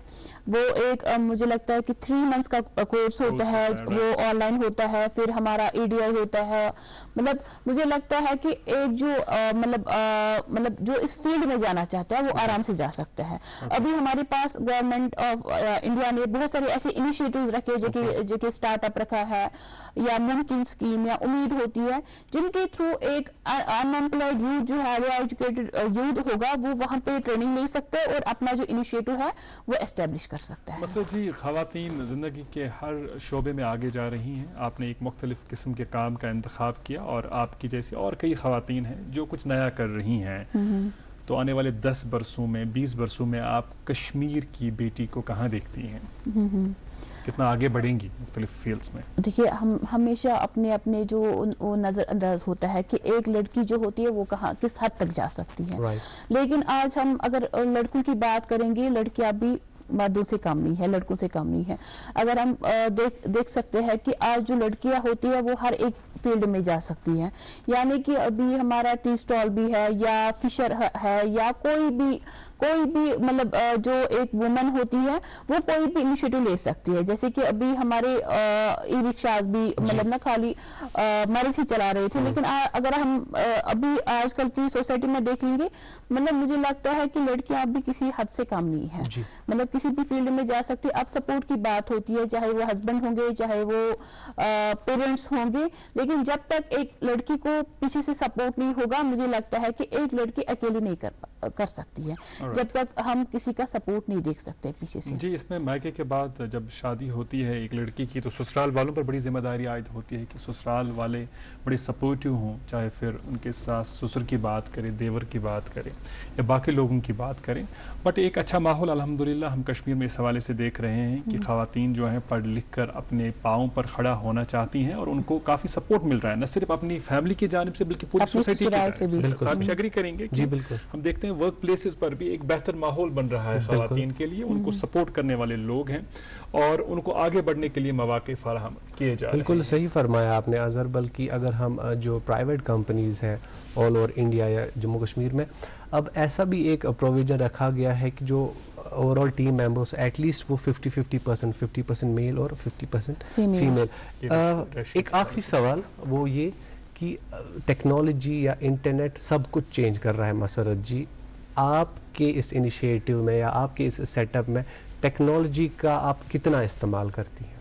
वो एक मुझे लगता है कि 3 मंथ्स का कोर्स होता है, वो ऑनलाइन होता है, फिर हमारा EDI होता है. मतलब मुझे लगता है कि एक जो मतलब जो इस फील्ड में जाना चाहता है वो आराम से जा सकता है. अभी हमारे पास गवर्नमेंट ऑफ इंडिया ने बहुत सारे ऐसे इनिशिएटिव्स रखे जो कि स्टार्टअप रखा है, या मुमकिन स्कीम या उम्मीद होती है, जिनके थ्रू एक अनएम्प्लॉयड यूथ जो है या एजुकेटेड यूथ होगा वो वहां पे ट्रेनिंग ले सकता है और अपना जो इनिशिएटिव है वो एस्टेब्लिश कर सकता है. मसरत जी, खवातीन जिंदगी के हर शोबे में आगे जा रही हैं. आपने एक मुख्तलिफ किस्म के काम का इंतखाब किया, और आपकी जैसी और कई खवातीन हैं जो कुछ नया कर रही हैं. तो आने वाले 10 बरसों में, 20 बरसों में आप कश्मीर की बेटी को कहाँ देखती हैं? कितना आगे बढ़ेंगी मुख्तलिफ फील्ड्स में? देखिए, हम हमेशा अपने अपने जो वो नजरअंदाज होता है कि एक लड़की जो होती है वो कहाँ किस हद तक जा सकती है. लेकिन आज हम अगर लड़कों की बात करेंगे, लड़कियां भी मर्दों से कम नहीं है, लड़कों से कम नहीं है. अगर हम देख सकते हैं कि आज जो लड़कियां होती है वो हर एक फील्ड में जा सकती हैं, यानी कि अभी हमारा टी स्टॉल भी है, या फिशर है, या कोई भी मतलब जो एक वुमन होती है वो कोई भी इनिशिएटिव ले सकती है. जैसे कि अभी हमारे ई रिक्शाज भी मतलब ना खाली मर्द ही चला रहे थे, लेकिन अगर हम अभी आजकल की सोसाइटी में देखेंगे, मतलब मुझे लगता है कि लड़कियां अभी किसी हद से कम नहीं है, मतलब किसी भी फील्ड में जा सकती है. अब सपोर्ट की बात होती है, चाहे वो हस्बैंड होंगे, चाहे वो पेरेंट्स होंगे, लेकिन जब तक एक लड़की को पीछे से सपोर्ट नहीं होगा, मुझे लगता है कि एक लड़की अकेली नहीं कर सकती है, जब तक हम किसी का सपोर्ट नहीं देख सकते पीछे से. जी, इसमें मायके के बाद जब शादी होती है एक लड़की की, तो ससुराल वालों पर बड़ी जिम्मेदारी आयद होती है कि ससुराल वाले बड़े सपोर्टिव हों, चाहे फिर उनके सास ससुर की बात करें, देवर की बात करें, या बाकी लोगों की बात करें. बट एक अच्छा माहौल अल्हम्दुलिल्लाह हम कश्मीर में इस हवाले से देख रहे हैं कि खवातीन जो हैं पढ़ लिख कर अपने पाँव पर खड़ा होना चाहती हैं, और उनको काफी सपोर्ट मिल रहा है, न सिर्फ अपनी फैमिली की जानिब से बल्कि पूरी सोसाइटी की तरफ से. आप एग्री करेंगे? जी बिल्कुल. हम देखते हैं वर्क प्लेसेस पर भी एक बेहतर माहौल बन रहा है खवातीन के लिए, उनको सपोर्ट करने वाले लोग हैं और उनको आगे बढ़ने के लिए मौके फराहम किए जा रहे हैं. बिल्कुल सही फरमाया आपने अजहर. बल्कि अगर हम जो प्राइवेट कंपनीज हैं ऑल ओवर इंडिया या जम्मू कश्मीर में, अब ऐसा भी एक प्रोविजन रखा गया है कि जो ओवरऑल टीम मेंबर्स एटलीस्ट वो 50% मेल और 50% फीमेल. एक आखिरी सवाल वो ये कि टेक्नोलॉजी या इंटरनेट सब कुछ चेंज कर रहा है. मसरत जी, आपके इस इनिशिएटिव में या आपके इस सेटअप में टेक्नोलॉजी का आप कितना इस्तेमाल करती हैं?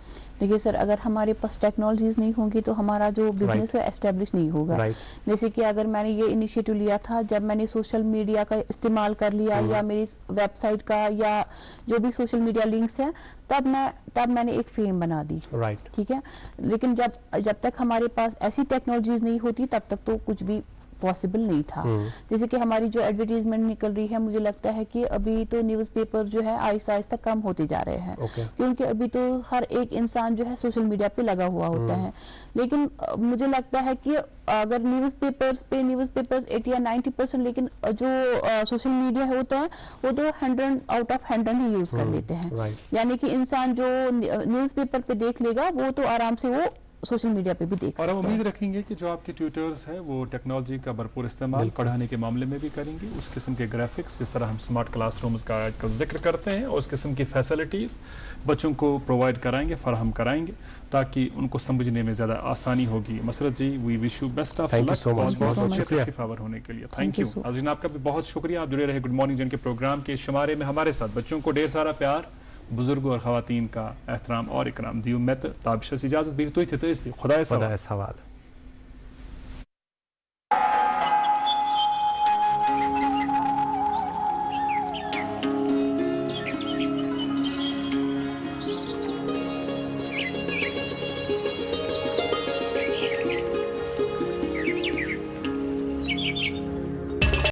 देखिए सर, अगर हमारे पास टेक्नोलॉजीज नहीं होंगी तो हमारा जो बिजनेस है एस्टेब्लिश नहीं होगा. जैसे कि अगर मैंने ये इनिशिएटिव लिया था, जब मैंने सोशल मीडिया का इस्तेमाल कर लिया, या मेरी वेबसाइट का या जो भी सोशल मीडिया लिंक्स हैं, तब मैंने एक फेम बना दी. ठीक है, लेकिन जब तक हमारे पास ऐसी टेक्नोलॉजीज नहीं होती तब तक तो कुछ भी पॉसिबल नहीं था। जैसे कि हमारी जो एडवर्टीजमेंट निकल रही है, मुझे लगता है कि अभी तो न्यूज़पेपर जो है आहिस्ता आहिस्ता कम होते जा रहे हैं, क्योंकि अभी तो हर एक इंसान जो है सोशल मीडिया पे लगा हुआ होता है। लेकिन मुझे लगता है कि अगर न्यूज़पेपर्स 80 या 90%, लेकिन जो सोशल मीडिया होता है वो तो 100 आउट ऑफ 100 ही यूज कर लेते हैं। यानी कि इंसान जो न्यूज़पेपर पे देख लेगा वो तो आराम से वो सोशल मीडिया पे भी देख सकते हैं। और हम उम्मीद रखेंगे कि जो आपके ट्यूटर्स हैं वो टेक्नोलॉजी का भरपूर इस्तेमाल पढ़ाने के मामले में भी करेंगे। उस किस्म के ग्राफिक्स, जिस तरह हम स्मार्ट क्लासरूम्स का आजकल जिक्र करते हैं, उस किस्म की फैसिलिटीज़ बच्चों को प्रोवाइड कराएंगे, फराहम कराएंगे, ताकि उनको समझने में ज़्यादा आसानी होगी। Musarrat ji, we wish you best of luck बहुत होने के लिए। Thank you. नाज़रीन, आपका भी बहुत शुक्रिया। आप जुड़े रहे गुड मॉर्निंग के प्रोग्राम के शुमारे में हमारे साथ। बच्चों को ढेर सारा प्यार, बुजुर्गों और खवातीन का एहतराम और इकराम दी उम्मीद। ताबिश से इजाजत भी तो खुदा सवाल।